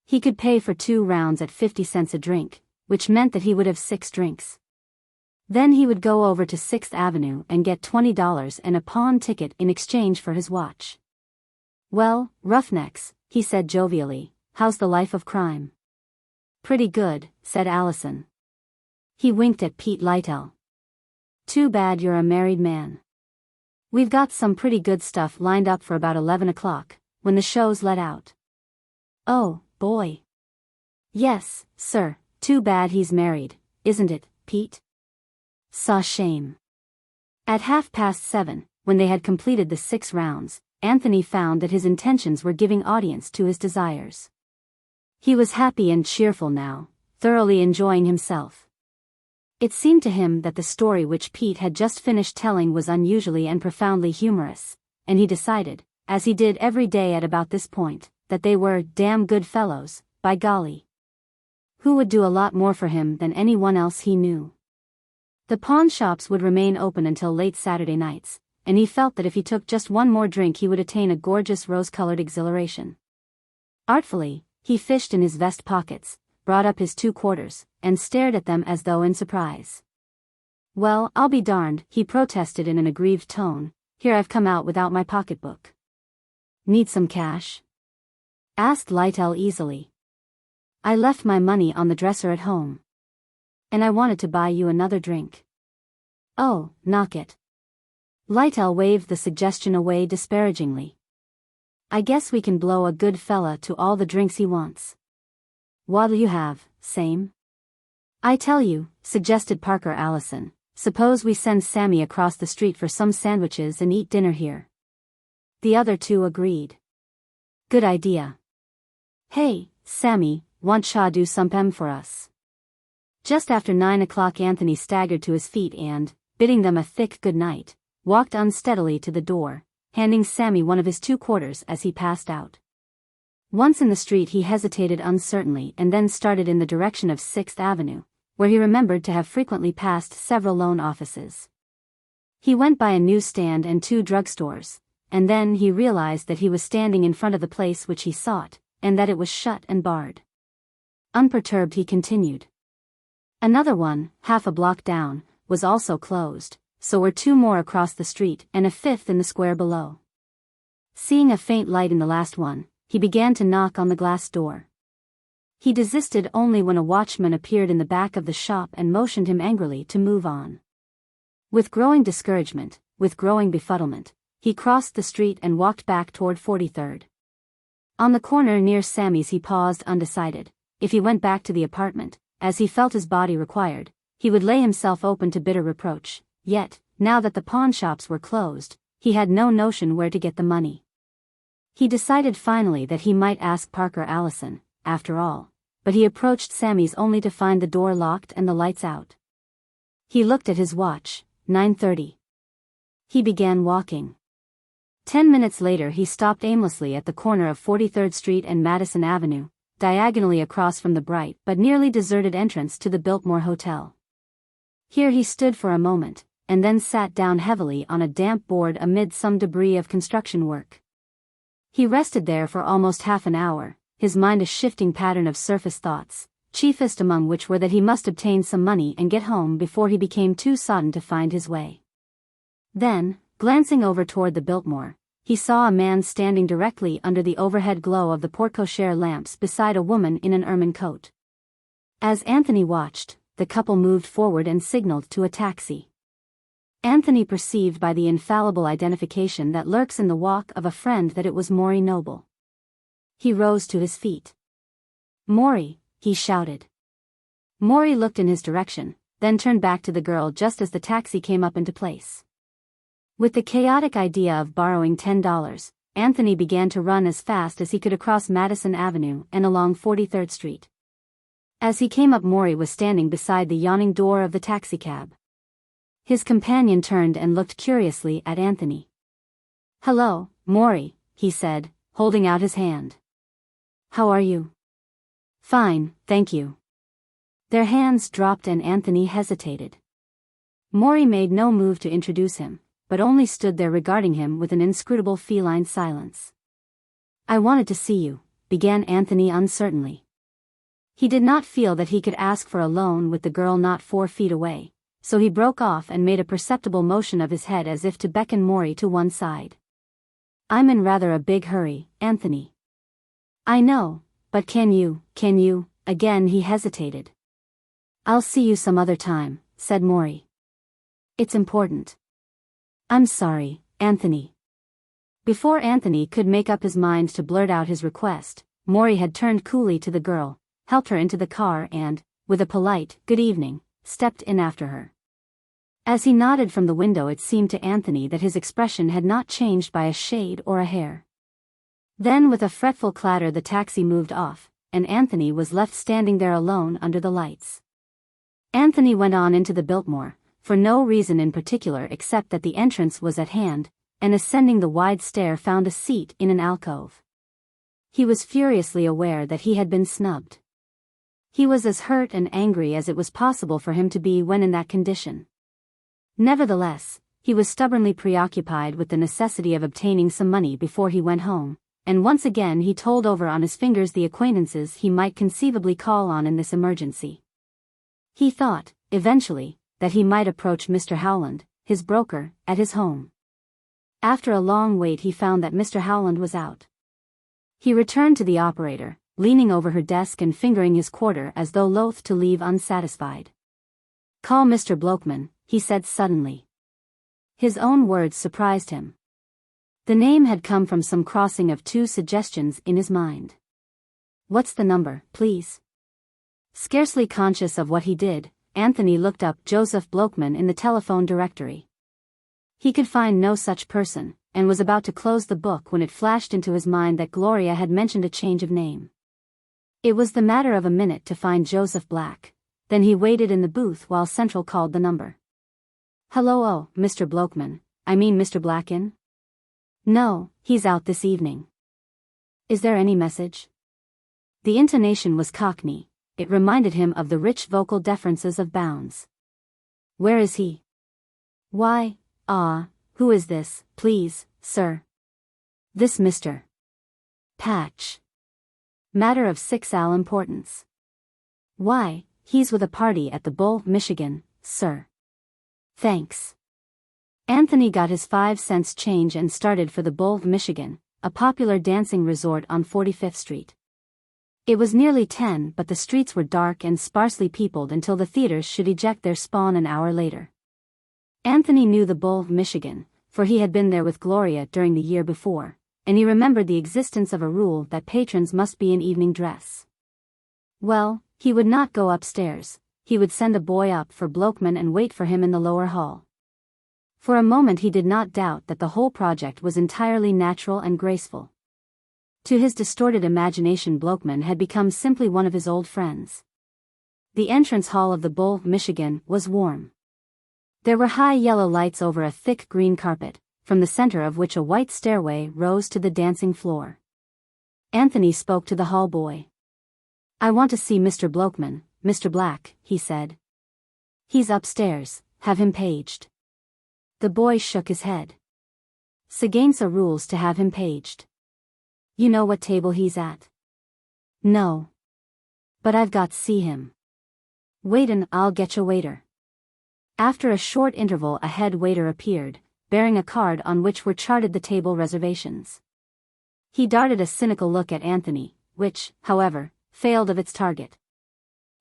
He could pay for 2 rounds at 50 cents a drink, which meant that he would have 6 drinks. Then he would go over to 6th Avenue and get $20 and a pawn ticket in exchange for his watch. Well, roughnecks, he said jovially, how's the life of crime? Pretty good, said Allison. He winked at Pete Lytell. Too bad you're a married man. We've got some pretty good stuff lined up for about 11 o'clock, when the show's let out. Oh, boy. Yes, sir, too bad he's married, isn't it, Pete? Saw shame. At 7:30, when they had completed the 6 rounds, Anthony found that his intentions were giving audience to his desires. He was happy and cheerful now, thoroughly enjoying himself. It seemed to him that the story which Pete had just finished telling was unusually and profoundly humorous, and he decided, as he did every day at about this point, that they were damn good fellows, by golly. Who would do a lot more for him than anyone else he knew. The pawn shops would remain open until late Saturday nights, and he felt that if he took just one more drink he would attain a gorgeous rose-colored exhilaration. Artfully, he fished in his vest pockets, brought up his 2 quarters, and stared at them as though in surprise. Well, I'll be darned, he protested in an aggrieved tone, here I've come out without my pocketbook. Need some cash? Asked Lytell easily. I left my money on the dresser at home. And I wanted to buy you another drink. Oh, knock it. Lytell waved the suggestion away disparagingly. I guess we can blow a good fella to all the drinks he wants. What'll you have, same? I tell you, suggested Parker Allison, suppose we send Sammy across the street for some sandwiches and eat dinner here. The other two agreed. Good idea. Hey, Sammy, want Shaw do somepem for us? Just after 9 o'clock Anthony staggered to his feet and, bidding them a thick good night, walked unsteadily to the door, handing Sammy one of his 2 quarters as he passed out. Once in the street he hesitated uncertainly and then started in the direction of 6th Avenue, where he remembered to have frequently passed several loan offices. He went by a newsstand and 2 drugstores, and then he realized that he was standing in front of the place which he sought, and that it was shut and barred. Unperturbed he continued. Another one, half a block down, was also closed, so were 2 more across the street and a 5th in the square below. Seeing a faint light in the last one, he began to knock on the glass door. He desisted only when a watchman appeared in the back of the shop and motioned him angrily to move on. With growing discouragement, with growing befuddlement, he crossed the street and walked back toward 43rd. On the corner near Sammy's he paused undecided. If he went back to the apartment, as he felt his body required, he would lay himself open to bitter reproach, yet, now that the pawn shops were closed, he had no notion where to get the money. He decided finally that he might ask Parker Allison, after all, but he approached Sammy's only to find the door locked and the lights out. He looked at his watch, 9:30. He began walking. 10 minutes later he stopped aimlessly at the corner of 43rd Street and Madison Avenue, diagonally across from the bright but nearly deserted entrance to the Biltmore Hotel. Here he stood for a moment, and then sat down heavily on a damp board amid some debris of construction work. He rested there for almost half an hour, his mind a shifting pattern of surface thoughts, chiefest among which were that he must obtain some money and get home before he became too sodden to find his way. Then, glancing over toward the Biltmore, he saw a man standing directly under the overhead glow of the porte-cochere lamps beside a woman in an ermine coat. As Anthony watched, the couple moved forward and signaled to a taxi. Anthony perceived by the infallible identification that lurks in the walk of a friend that it was Maury Noble. He rose to his feet. "Maury," he shouted. Maury looked in his direction, then turned back to the girl just as the taxi came up into place. With the chaotic idea of borrowing $10, Anthony began to run as fast as he could across Madison Avenue and along 43rd Street. As he came up, Maury was standing beside the yawning door of the taxicab. His companion turned and looked curiously at Anthony. "Hello, Maury," he said, holding out his hand. "How are you?" "Fine, thank you." Their hands dropped and Anthony hesitated. Maury made no move to introduce him, but only stood there regarding him with an inscrutable feline silence. "I wanted to see you," began Anthony uncertainly. He did not feel that he could ask for a loan with the girl not 4 feet away, so he broke off and made a perceptible motion of his head as if to beckon Maury to one side. "I'm in rather a big hurry, Anthony." "I know, but can you, again he hesitated. "I'll see you some other time," said Maury. "It's important." "I'm sorry, Anthony." Before Anthony could make up his mind to blurt out his request, Maury had turned coolly to the girl, helped her into the car and, with a polite, "Good evening," stepped in after her. As he nodded from the window it seemed to Anthony that his expression had not changed by a shade or a hair. Then with a fretful clatter the taxi moved off, and Anthony was left standing there alone under the lights. Anthony went on into the Biltmore, for no reason in particular except that the entrance was at hand, and ascending the wide stair found a seat in an alcove. He was furiously aware that he had been snubbed. He was as hurt and angry as it was possible for him to be when in that condition. Nevertheless, he was stubbornly preoccupied with the necessity of obtaining some money before he went home, and once again he told over on his fingers the acquaintances he might conceivably call on in this emergency. He thought, eventually, that he might approach Mr. Howland, his broker, at his home. After a long wait he found that Mr. Howland was out. He returned to the operator, leaning over her desk and fingering his quarter as though loath to leave unsatisfied. "Call Mr. Blokeman," he said suddenly. His own words surprised him. The name had come from some crossing of two suggestions in his mind. What's the number, please? Scarcely conscious of what he did, Anthony looked up Joseph Blokeman in the telephone directory. He could find no such person, and was about to close the book when it flashed into his mind that Gloria had mentioned a change of name. It was the matter of a minute to find Joseph Black. Then he waited in the booth while Central called the number. Hello, oh, Mr. Blokeman, I mean Mr. Black in? No, he's out this evening. Is there any message? The intonation was Cockney. It reminded him of the rich vocal deferences of Bounds. Where is he? Why, who is this, please, sir? This Mr. Patch. Matter of 6 importance. Why, he's with a party at the Bull, Michigan, sir. Thanks. Anthony got his 5-cent change and started for the Bull, Michigan, a popular dancing resort on 45th Street. It was nearly 10, but the streets were dark and sparsely peopled until the theaters should eject their spawn an hour later. Anthony knew the Bull, Michigan, for he had been there with Gloria during the year before, and he remembered the existence of a rule that patrons must be in evening dress. Well, he would not go upstairs. He would send a boy up for Blokeman and wait for him in the lower hall. For a moment he did not doubt that the whole project was entirely natural and graceful. To his distorted imagination, Blokeman had become simply one of his old friends. The entrance hall of the Bull, Michigan, was warm. There were high yellow lights over a thick green carpet, from the center of which a white stairway rose to the dancing floor. Anthony spoke to the hall boy. I want to see Mr. Blokeman, Mr. Black, he said. He's upstairs, have him paged. The boy shook his head. Against rules to have him paged. You know what table he's at? No. But I've got to see him. Waitin', I'll getcha waiter. After a short interval a head waiter appeared, bearing a card on which were charted the table reservations. He darted a cynical look at Anthony, which, however, failed of its target.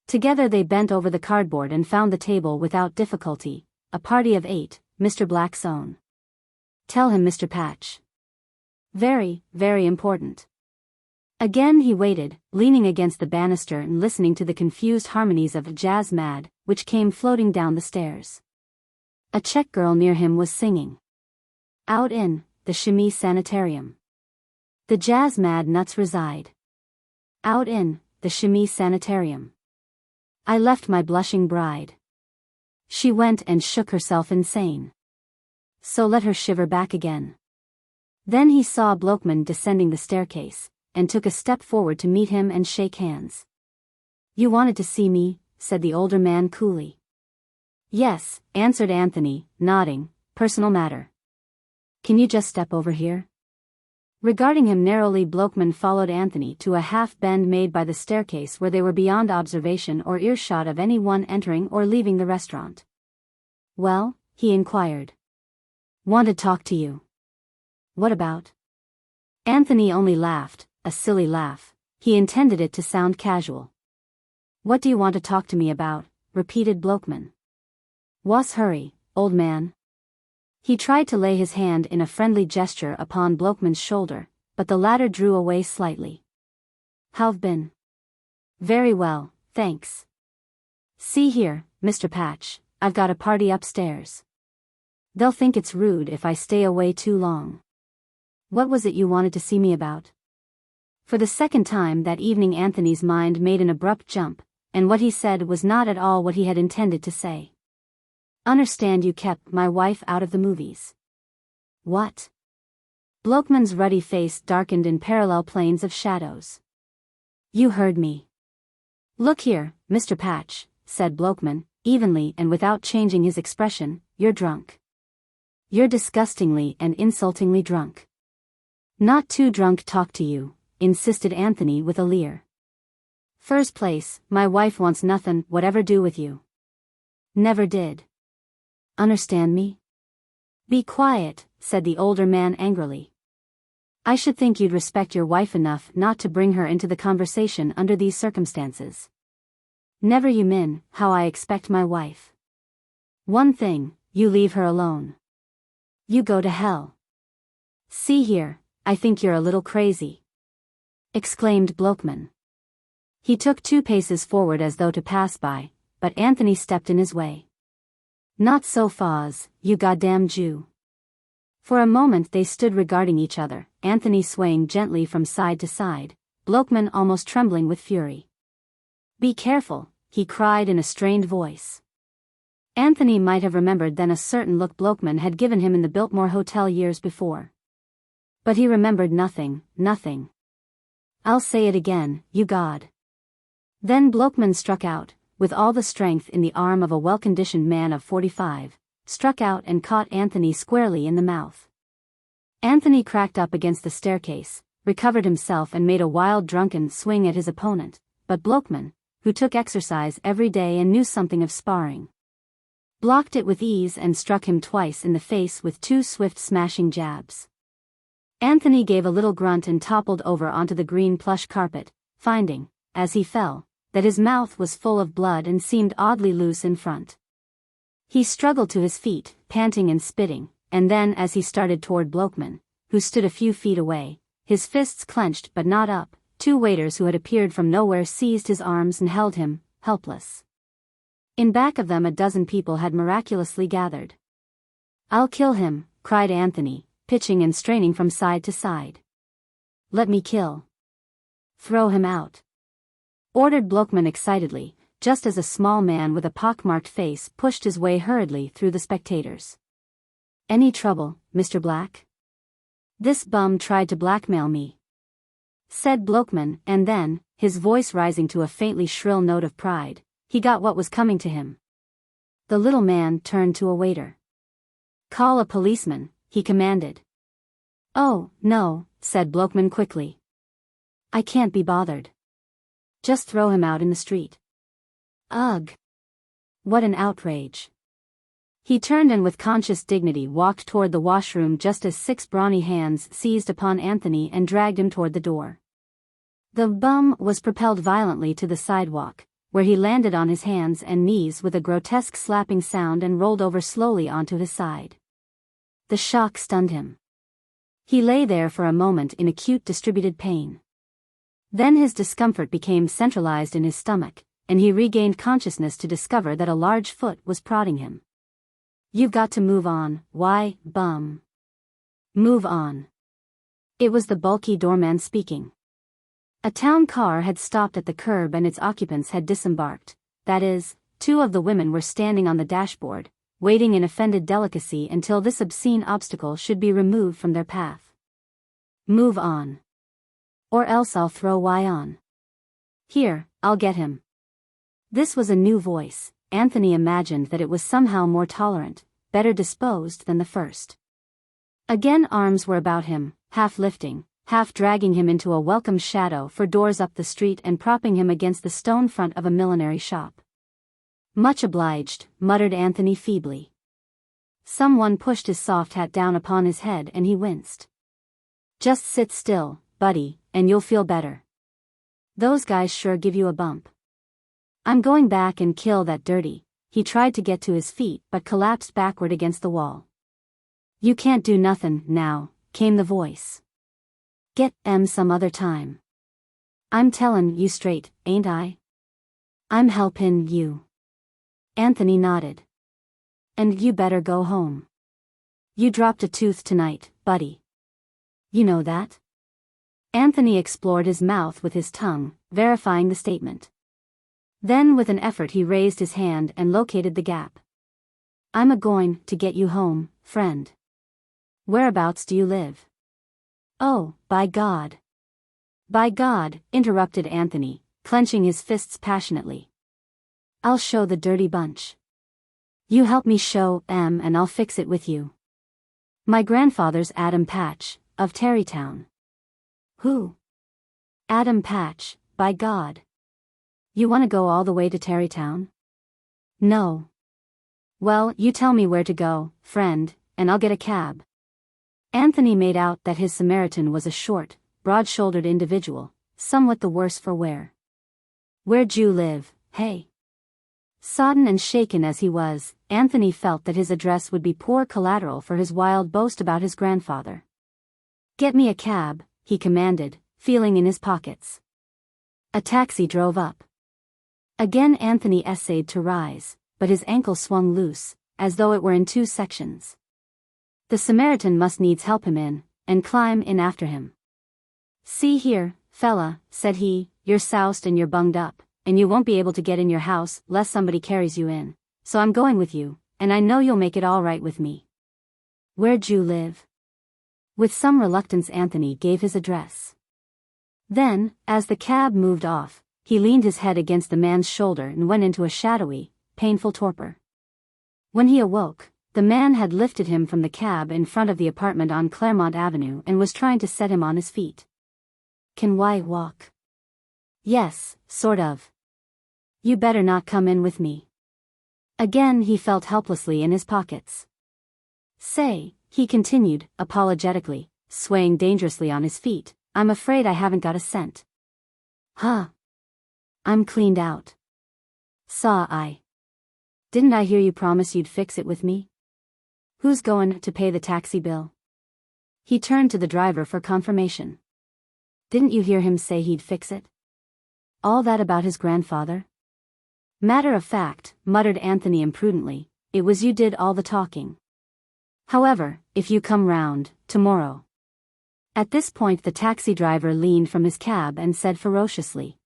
Together they bent over the cardboard and found the table without difficulty, a party of 8, Mr. Black's own. Tell him, Mr. Patch. Very, very important. Again he waited, leaning against the banister and listening to the confused harmonies of Jazz Mad, which came floating down the stairs. A Czech girl near him was singing. Out in the Chimie Sanitarium. The Jazz Mad nuts reside. Out in the Chimie Sanitarium. I left my blushing bride. She went and shook herself insane. So let her shiver back again. Then he saw Blokeman descending the staircase, and took a step forward to meet him and shake hands. You wanted to see me, said the older man coolly. Yes, answered Anthony, nodding, personal matter. Can you just step over here? Regarding him narrowly, Blokeman followed Anthony to a half-bend made by the staircase where they were beyond observation or earshot of any one entering or leaving the restaurant. Well, he inquired. Want to talk to you. What about? Anthony only laughed, a silly laugh. He intended it to sound casual. What do you want to talk to me about? Repeated Blokeman. Wha's hurry, old man? He tried to lay his hand in a friendly gesture upon Blokeman's shoulder, but the latter drew away slightly. How've been? Very well, thanks. See here, Mr. Patch, I've got a party upstairs. They'll think it's rude if I stay away too long. What was it you wanted to see me about? For the second time that evening Anthony's mind made an abrupt jump, and what he said was not at all what he had intended to say. Understand you kept my wife out of the movies. What? Blokeman's ruddy face darkened in parallel planes of shadows. You heard me. Look here, Mr. Patch, said Blokeman, evenly and without changing his expression, you're drunk. You're disgustingly and insultingly drunk. Not too drunk talk to you, insisted Anthony with a leer. First place, my wife wants nothin' whatever do with you. Never did. Understand me? Be quiet, said the older man angrily. I should think you'd respect your wife enough not to bring her into the conversation under these circumstances. Never you min, how I expect my wife. One thing, you leave her alone. You go to hell. See here, I think you're a little crazy, exclaimed Blokeman. He took 2 paces forward as though to pass by, but Anthony stepped in his way. Not so fast, you goddamn Jew. For a moment they stood regarding each other, Anthony swaying gently from side to side, Blokeman almost trembling with fury. Be careful, he cried in a strained voice. Anthony might have remembered then a certain look Blokeman had given him in the Biltmore Hotel years before. But he remembered nothing. I'll say it again, you God. Then Blokeman struck out, with all the strength in the arm of a well-conditioned man of 45, struck out and caught Anthony squarely in the mouth. Anthony cracked up against the staircase, recovered himself and made a wild drunken swing at his opponent, but Blokeman, who took exercise every day and knew something of sparring, blocked it with ease and struck him twice in the face with 2 swift smashing jabs. Anthony gave a little grunt and toppled over onto the green plush carpet, finding, as he fell, that his mouth was full of blood and seemed oddly loose in front. He struggled to his feet, panting and spitting, and then as he started toward Blokeman, who stood a few feet away, his fists clenched but not up, 2 waiters who had appeared from nowhere seized his arms and held him, helpless. In back of them a dozen people had miraculously gathered. I'll kill him, cried Anthony, pitching and straining from side to side. Let me kill. Throw him out, ordered Blokeman excitedly, just as a small man with a pockmarked face pushed his way hurriedly through the spectators. Any trouble, Mr. Black? This bum tried to blackmail me, said Blokeman, and then, his voice rising to a faintly shrill note of pride, he got what was coming to him. The little man turned to a waiter. Call a policeman, he commanded. Oh, no, said Blokeman quickly. I can't be bothered. Just throw him out in the street. Ugh! What an outrage. He turned and with conscious dignity walked toward the washroom just as 6 brawny hands seized upon Anthony and dragged him toward the door. The bum was propelled violently to the sidewalk, where he landed on his hands and knees with a grotesque slapping sound and rolled over slowly onto his side. The shock stunned him. He lay there for a moment in acute distributed pain. Then his discomfort became centralized in his stomach, and he regained consciousness to discover that a large foot was prodding him. You've got to move on, why, bum? Move on. It was the bulky doorman speaking. A town car had stopped at the curb and its occupants had disembarked, that is, 2 of the women were standing on the dashboard, waiting in offended delicacy until this obscene obstacle should be removed from their path. Move on. Or else I'll throw Y on. Here, I'll get him. This was a new voice. Anthony imagined that it was somehow more tolerant, better disposed than the first. Again arms were about him, half lifting, half dragging him into a welcome shadow for doors up the street and propping him against the stone front of a millinery shop. Much obliged, muttered Anthony feebly. Someone pushed his soft hat down upon his head and he winced. Just sit still, buddy, and you'll feel better. Those guys sure give you a bump. I'm going back and kill that dirty. He tried to get to his feet but collapsed backward against the wall. You can't do nothin' now, came the voice. Get some other time. I'm tellin' you straight, ain't I? I'm helpin' you. Anthony nodded. And you better go home. You dropped a tooth tonight, buddy. You know that? Anthony explored his mouth with his tongue, verifying the statement. Then with an effort he raised his hand and located the gap. I'm a-going to get you home, friend. Whereabouts do you live? Oh, by God. By God, interrupted Anthony, clenching his fists passionately. I'll show the dirty bunch. You help me show and I'll fix it with you. My grandfather's Adam Patch, of Tarrytown. Who? Adam Patch, by God. You want to go all the way to Tarrytown? No. Well, you tell me where to go, friend, and I'll get a cab. Anthony made out that his Samaritan was a short, broad-shouldered individual, somewhat the worse for wear. Where'd you live, hey? Sodden and shaken as he was, Anthony felt that his address would be poor collateral for his wild boast about his grandfather. "Get me a cab," he commanded, feeling in his pockets. A taxi drove up. Again Anthony essayed to rise, but his ankle swung loose, as though it were in two sections. The Samaritan must needs help him in, and climb in after him. "See here, fella," said he, "you're soused and you're bunged up, and you won't be able to get in your house lest somebody carries you in, so I'm going with you, and I know you'll make it all right with me. Where'd you live?" With some reluctance Anthony gave his address. Then, as the cab moved off, he leaned his head against the man's shoulder and went into a shadowy, painful torpor. When he awoke, the man had lifted him from the cab in front of the apartment on Claremont Avenue and was trying to set him on his feet. "Can I walk?" "Yes, sort of. You better not come in with me." Again he felt helplessly in his pockets. "Say," he continued, apologetically, swaying dangerously on his feet, "I'm afraid I haven't got a cent." "Huh? I'm cleaned out." "Saw I. Didn't I hear you promise you'd fix it with me? Who's goin' to pay the taxi bill?" He turned to the driver for confirmation. "Didn't you hear him say he'd fix it? All that about his grandfather?" "Matter of fact," muttered Anthony imprudently, "it was you did all the talking. However, if you come round, tomorrow." At this point the taxi driver leaned from his cab and said ferociously,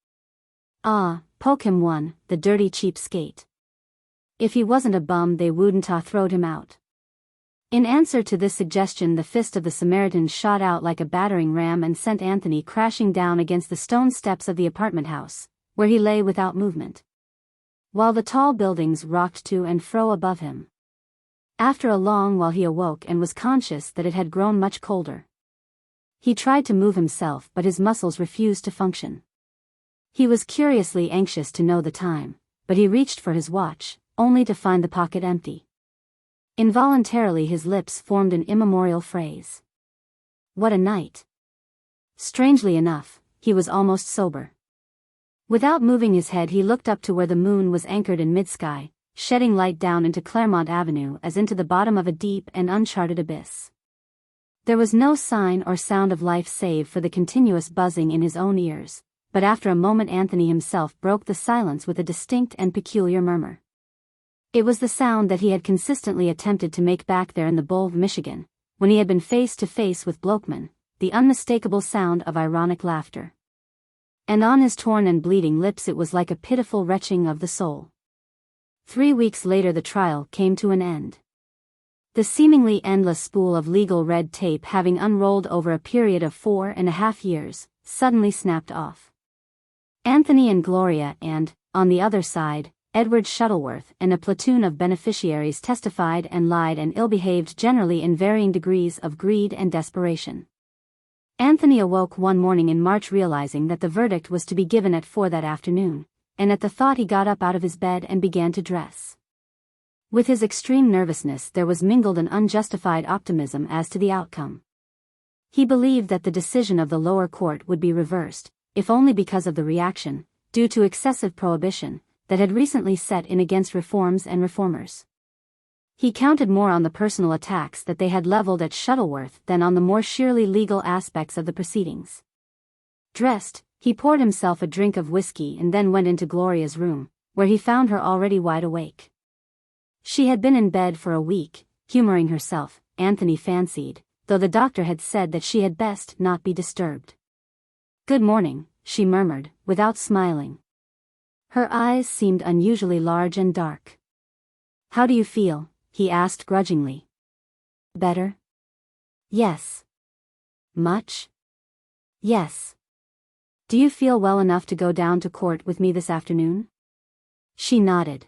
"Ah, poke him one, the dirty cheapskate. If he wasn't a bum they wouldn't ha' throwed him out." In answer to this suggestion the fist of the Samaritan shot out like a battering ram and sent Anthony crashing down against the stone steps of the apartment house, where he lay without movement, while the tall buildings rocked to and fro above him. After a long while he awoke and was conscious that it had grown much colder. He tried to move himself but his muscles refused to function. He was curiously anxious to know the time, but he reached for his watch, only to find the pocket empty. Involuntarily his lips formed an immemorial phrase. What a night. Strangely enough, he was almost sober. Without moving his head he looked up to where the moon was anchored in mid-sky, shedding light down into Claremont Avenue as into the bottom of a deep and uncharted abyss. There was no sign or sound of life save for the continuous buzzing in his own ears, but after a moment Anthony himself broke the silence with a distinct and peculiar murmur. It was the sound that he had consistently attempted to make back there in the Bowl of Michigan, when he had been face to face with Blokeman, the unmistakable sound of ironic laughter. And on his torn and bleeding lips it was like a pitiful retching of the soul. 3 weeks later the trial came to an end. The seemingly endless spool of legal red tape having unrolled over a period of 4.5 years, suddenly snapped off. Anthony and Gloria and, on the other side, Edward Shuttleworth and a platoon of beneficiaries testified and lied and ill-behaved generally in varying degrees of greed and desperation. Anthony awoke one morning in March realizing that the verdict was to be given at 4 that afternoon, and at the thought he got up out of his bed and began to dress. With his extreme nervousness there was mingled an unjustified optimism as to the outcome. He believed that the decision of the lower court would be reversed, if only because of the reaction, due to excessive prohibition, that had recently set in against reforms and reformers. He counted more on the personal attacks that they had leveled at Shuttleworth than on the more sheerly legal aspects of the proceedings. Dressed, he poured himself a drink of whiskey and then went into Gloria's room, where he found her already wide awake. She had been in bed for a week, humoring herself, Anthony fancied, though the doctor had said that she had best not be disturbed. "Good morning," she murmured, without smiling. Her eyes seemed unusually large and dark. "How do you feel?" he asked grudgingly. "Better?" "Yes." "Much?" "Yes." "Do you feel well enough to go down to court with me this afternoon?" She nodded.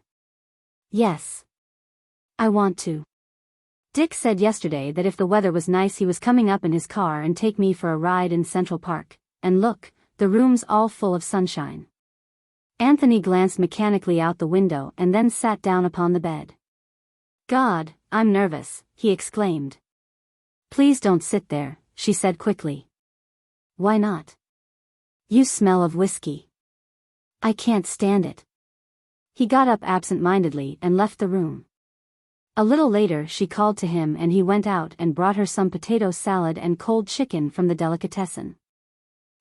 "Yes. I want to. Dick said yesterday that if the weather was nice he was coming up in his car and take me for a ride in Central Park, and look, the room's all full of sunshine." Anthony glanced mechanically out the window and then sat down upon the bed. "God, I'm nervous," he exclaimed. "Please don't sit there," she said quickly. "Why not?" "You smell of whiskey. I can't stand it." He got up absent-mindedly and left the room. A little later she called to him and he went out and brought her some potato salad and cold chicken from the delicatessen.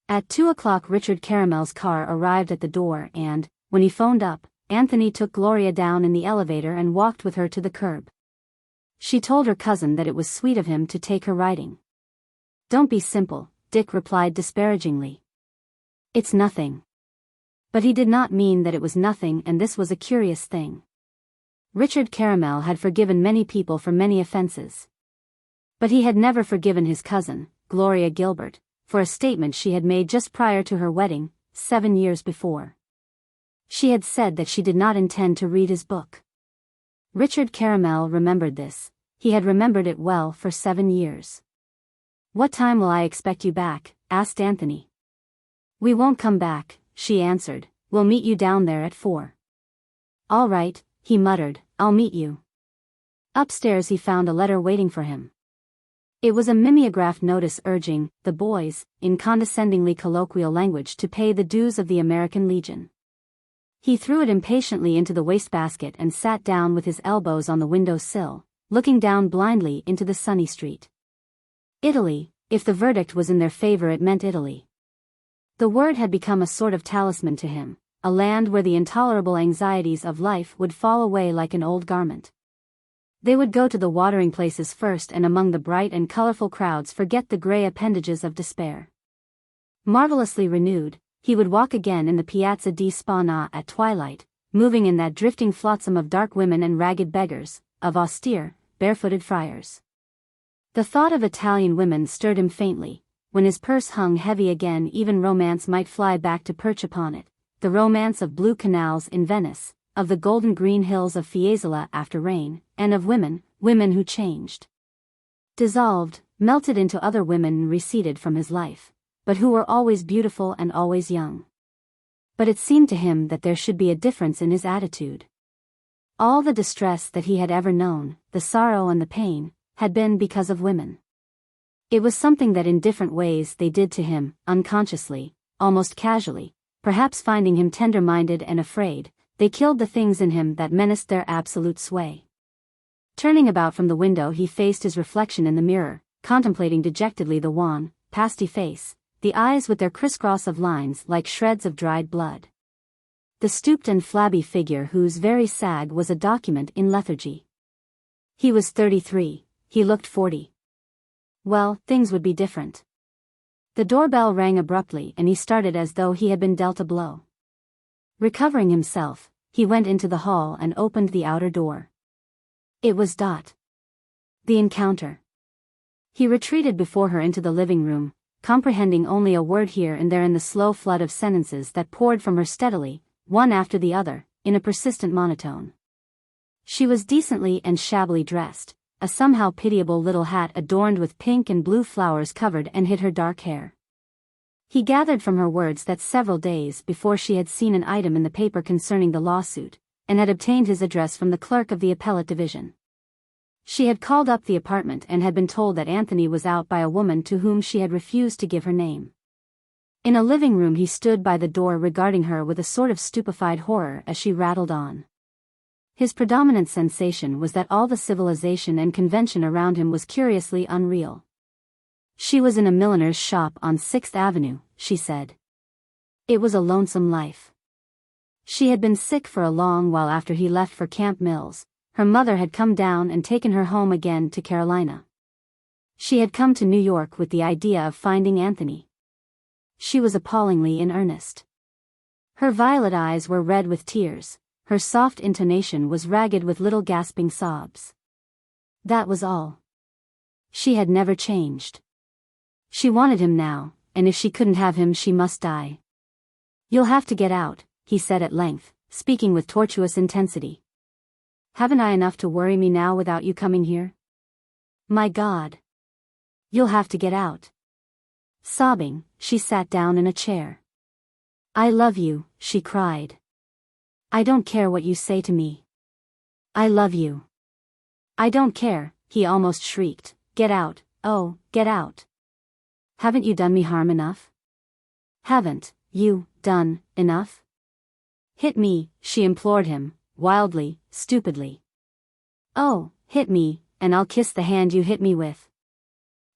At 2 o'clock Richard Caramel's car arrived at the door and, when he phoned up, Anthony took Gloria down in the elevator and walked with her to the curb. She told her cousin that it was sweet of him to take her riding. "Don't be simple," Dick replied disparagingly. "It's nothing." But he did not mean that it was nothing, and this was a curious thing. Richard Caramel had forgiven many people for many offenses. But he had never forgiven his cousin, Gloria Gilbert, for a statement she had made just prior to her wedding, 7 years before. She had said that she did not intend to read his book. Richard Caramel remembered this. He had remembered it well for 7 years. "What time will I expect you back?" asked Anthony. "We won't come back," she answered. "We'll meet you down there at 4. "All right," he muttered, "I'll meet you." Upstairs he found a letter waiting for him. It was a mimeographed notice urging the boys, in condescendingly colloquial language, to pay the dues of the American Legion. He threw it impatiently into the wastebasket and sat down with his elbows on the window sill, looking down blindly into the sunny street. Italy, if the verdict was in their favor, it meant Italy. The word had become a sort of talisman to him, a land where the intolerable anxieties of life would fall away like an old garment. They would go to the watering places first, and among the bright and colorful crowds forget the gray appendages of despair. Marvelously renewed, he would walk again in the Piazza di Spagna at twilight, moving in that drifting flotsam of dark women and ragged beggars, of austere, barefooted friars. The thought of Italian women stirred him faintly. When his purse hung heavy again, even romance might fly back to perch upon it, the romance of blue canals in Venice, of the golden green hills of Fiesole after rain, and of women who changed. Dissolved, melted into other women and receded from his life, but who were always beautiful and always young. But it seemed to him that there should be a difference in his attitude. All the distress that he had ever known, the sorrow and the pain, had been because of women. It was something that in different ways they did to him, unconsciously, almost casually, perhaps finding him tender-minded and afraid. They killed the things in him that menaced their absolute sway. Turning about from the window, he faced his reflection in the mirror, contemplating dejectedly the wan, pasty face, the eyes with their crisscross of lines like shreds of dried blood. The stooped and flabby figure whose very sag was a document in lethargy. He was 33, he looked 40. Well, things would be different. The doorbell rang abruptly and he started as though he had been dealt a blow. Recovering himself, he went into the hall and opened the outer door. It was Dot. The encounter. He retreated before her into the living room, comprehending only a word here and there in the slow flood of sentences that poured from her steadily, one after the other, in a persistent monotone. She was decently and shabbily dressed. A somehow pitiable little hat adorned with pink and blue flowers covered and hid her dark hair. He gathered from her words that several days before she had seen an item in the paper concerning the lawsuit, and had obtained his address from the clerk of the appellate division. She had called up the apartment and had been told that Anthony was out by a woman to whom she had refused to give her name. In a living room he stood by the door regarding her with a sort of stupefied horror as she rattled on. His predominant sensation was that all the civilization and convention around him was curiously unreal. She was in a milliner's shop on 6th Avenue, she said. It was a lonesome life. She had been sick for a long while after he left for Camp Mills. Her mother had come down and taken her home again to Carolina. She had come to New York with the idea of finding Anthony. She was appallingly in earnest. Her violet eyes were red with tears. Her soft intonation was ragged with little gasping sobs. That was all. She had never changed. She wanted him now, and if she couldn't have him she must die. "You'll have to get out," he said at length, speaking with tortuous intensity. "Haven't I enough to worry me now without you coming here? My God. You'll have to get out." Sobbing, she sat down in a chair. "I love you," she cried. "I don't care what you say to me. I love you." "I don't care," he almost shrieked. "Get out, oh, get out. Haven't you done me harm enough? Haven't you done enough? Hit me," she implored him, wildly, stupidly. "Oh, Hit me, and I'll kiss the hand you hit me with.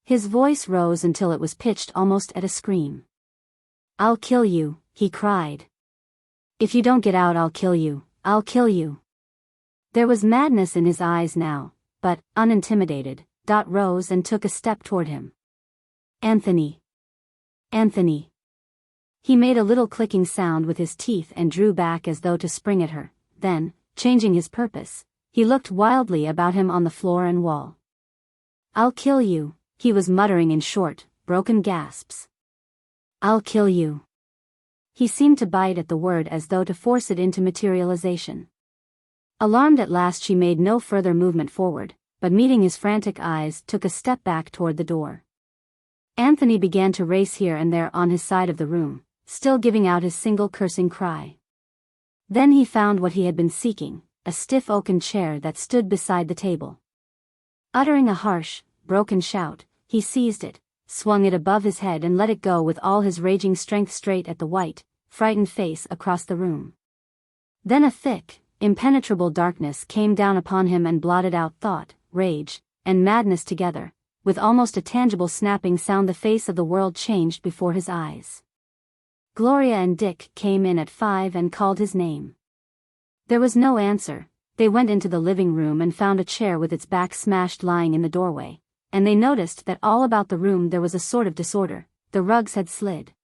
His voice rose until it was pitched almost at a scream. I'll kill you, he cried. If you don't get out, I'll kill you, I'll kill you. There was madness in his eyes now, but, unintimidated, Dot rose and took a step toward him. Anthony. Anthony. He made a little clicking sound with his teeth and drew back as though to spring at her, then, changing his purpose, he looked wildly about him on the floor and wall. I'll kill you, he was muttering in short, broken gasps. I'll kill you. He seemed to bite at the word as though to force it into materialization. Alarmed at last, she made no further movement forward, but meeting his frantic eyes, took a step back toward the door. Anthony began to race here and there on his side of the room, still giving out his single cursing cry. Then he found what he had been seeking, a stiff oaken chair that stood beside the table. Uttering a harsh, broken shout, he seized it, swung it above his head and let it go with all his raging strength straight at the white, frightened face across the room. Then a thick, impenetrable darkness came down upon him and blotted out thought, rage, and madness together. With almost a tangible snapping sound, the face of the world changed before his eyes. Gloria and Dick came in at 5 and called his name. There was no answer. They went into the living room and found a chair with its back smashed lying in the doorway, and they noticed that all about the room there was a sort of disorder. The rugs had slid.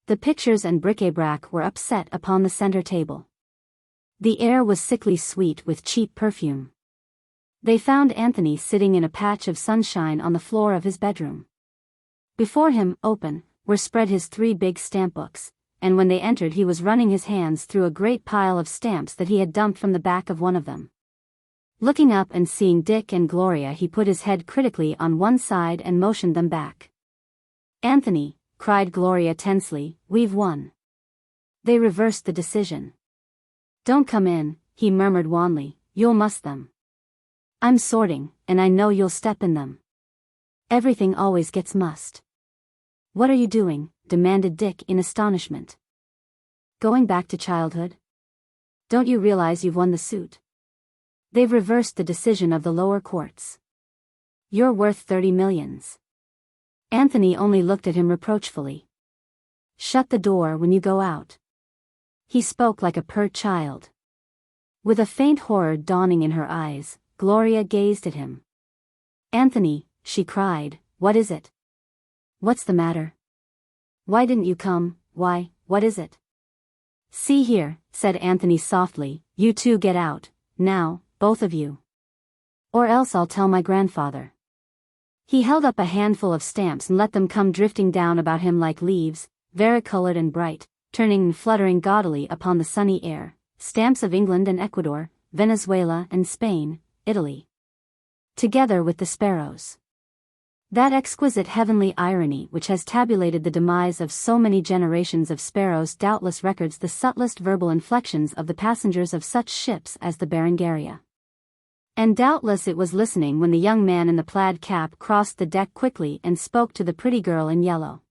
The pictures and bric-a-brac were upset upon the center table. The air was sickly sweet with cheap perfume. They found Anthony sitting in a patch of sunshine on the floor of his bedroom. Before him, open, were spread his 3 big stamp books, and when they entered he was running his hands through a great pile of stamps that he had dumped from the back of one of them. Looking up and seeing Dick and Gloria, he put his head critically on one side and motioned them back. Anthony, cried Gloria tensely, we've won. They reversed the decision. Don't come in, he murmured wanly, you'll muss them. I'm sorting, and I know you'll step in them. Everything always gets mussed. What are you doing? Demanded Dick in astonishment. Going back to childhood? Don't you realize you've won the suit? They've reversed the decision of the lower courts. You're worth 30 millions. Anthony only looked at him reproachfully. Shut the door when you go out. He spoke like a pert child. With a faint horror dawning in her eyes, Gloria gazed at him. Anthony, she cried, what is it? What's the matter? Why didn't you come? Why, what is it? See here, said Anthony softly, you two get out, now, both of you. Or else I'll tell my grandfather. He held up a handful of stamps and let them come drifting down about him like leaves, varicolored and bright, turning and fluttering gaudily upon the sunny air, stamps of England and Ecuador, Venezuela and Spain, Italy. Together with the sparrows. That exquisite heavenly irony which has tabulated the demise of so many generations of sparrows doubtless records the subtlest verbal inflections of the passengers of such ships as the Berengaria. And doubtless it was listening when the young man in the plaid cap crossed the deck quickly and spoke to the pretty girl in yellow.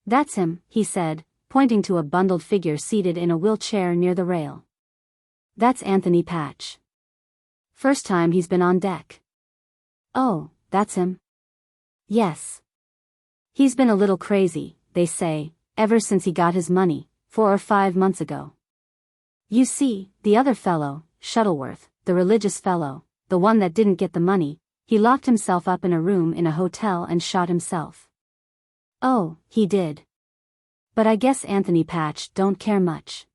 That's him, he said, pointing to a bundled figure seated in a wheelchair near the rail. That's Anthony Patch. First time he's been on deck. Oh, that's him? Yes. He's been a little crazy, they say, ever since he got his money, 4 or 5 months ago. You see, the other fellow, Shuttleworth, the religious fellow, the one that didn't get the money, he locked himself up in a room in a hotel and shot himself. Oh, he did. But I guess Anthony Patch don't care much.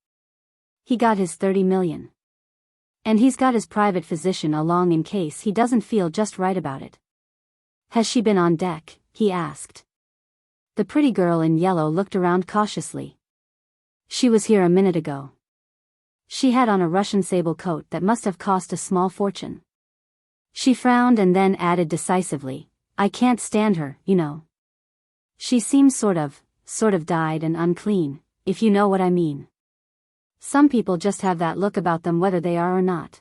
He got his 30 million. And he's got his private physician along in case he doesn't feel just right about it. Has she been on deck? He asked. The pretty girl in yellow looked around cautiously. She was here a minute ago. She had on a Russian sable coat that must have cost a small fortune. She frowned and then added decisively, I can't stand her, you know. She seems sort of dyed and unclean, if you know what I mean. Some people just have that look about them whether they are or not.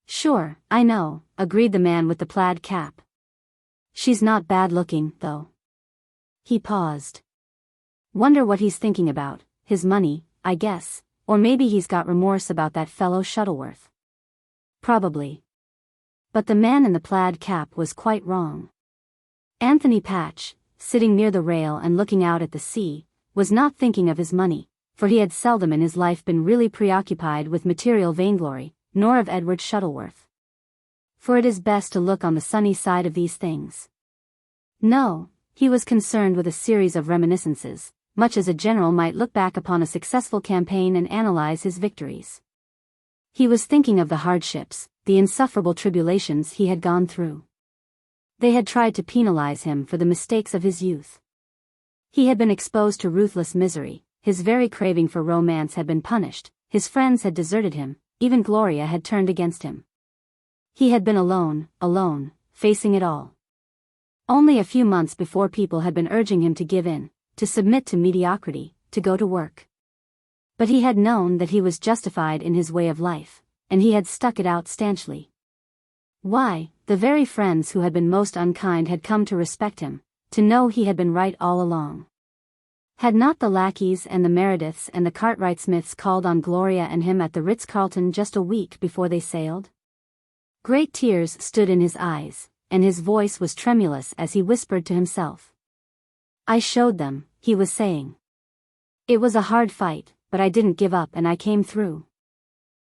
Sure, I know, agreed the man with the plaid cap. She's not bad looking, though. He paused. Wonder what he's thinking about, his money, I guess, or maybe he's got remorse about that fellow Shuttleworth. Probably. But the man in the plaid cap was quite wrong. Anthony Patch, sitting near the rail and looking out at the sea, was not thinking of his money, for he had seldom in his life been really preoccupied with material vainglory, nor of Edward Shuttleworth. For it is best to look on the sunny side of these things. No, he was concerned with a series of reminiscences, much as a general might look back upon a successful campaign and analyze his victories. He was thinking of the hardships, the insufferable tribulations he had gone through. They had tried to penalize him for the mistakes of his youth. He had been exposed to ruthless misery, his very craving for romance had been punished, his friends had deserted him, even Gloria had turned against him. He had been alone, facing it all. Only a few months before people had been urging him to give in, to submit to mediocrity, to go to work. But he had known that he was justified in his way of life, and he had stuck it out stanchly. Why, the very friends who had been most unkind had come to respect him, to know he had been right all along. Had not the lackeys and the Merediths and the Cartwright-Smiths called on Gloria and him at the Ritz-Carlton just a week before they sailed? Great tears stood in his eyes, and his voice was tremulous as he whispered to himself. "I showed them," he was saying. "It was a hard fight, but I didn't give up and I came through."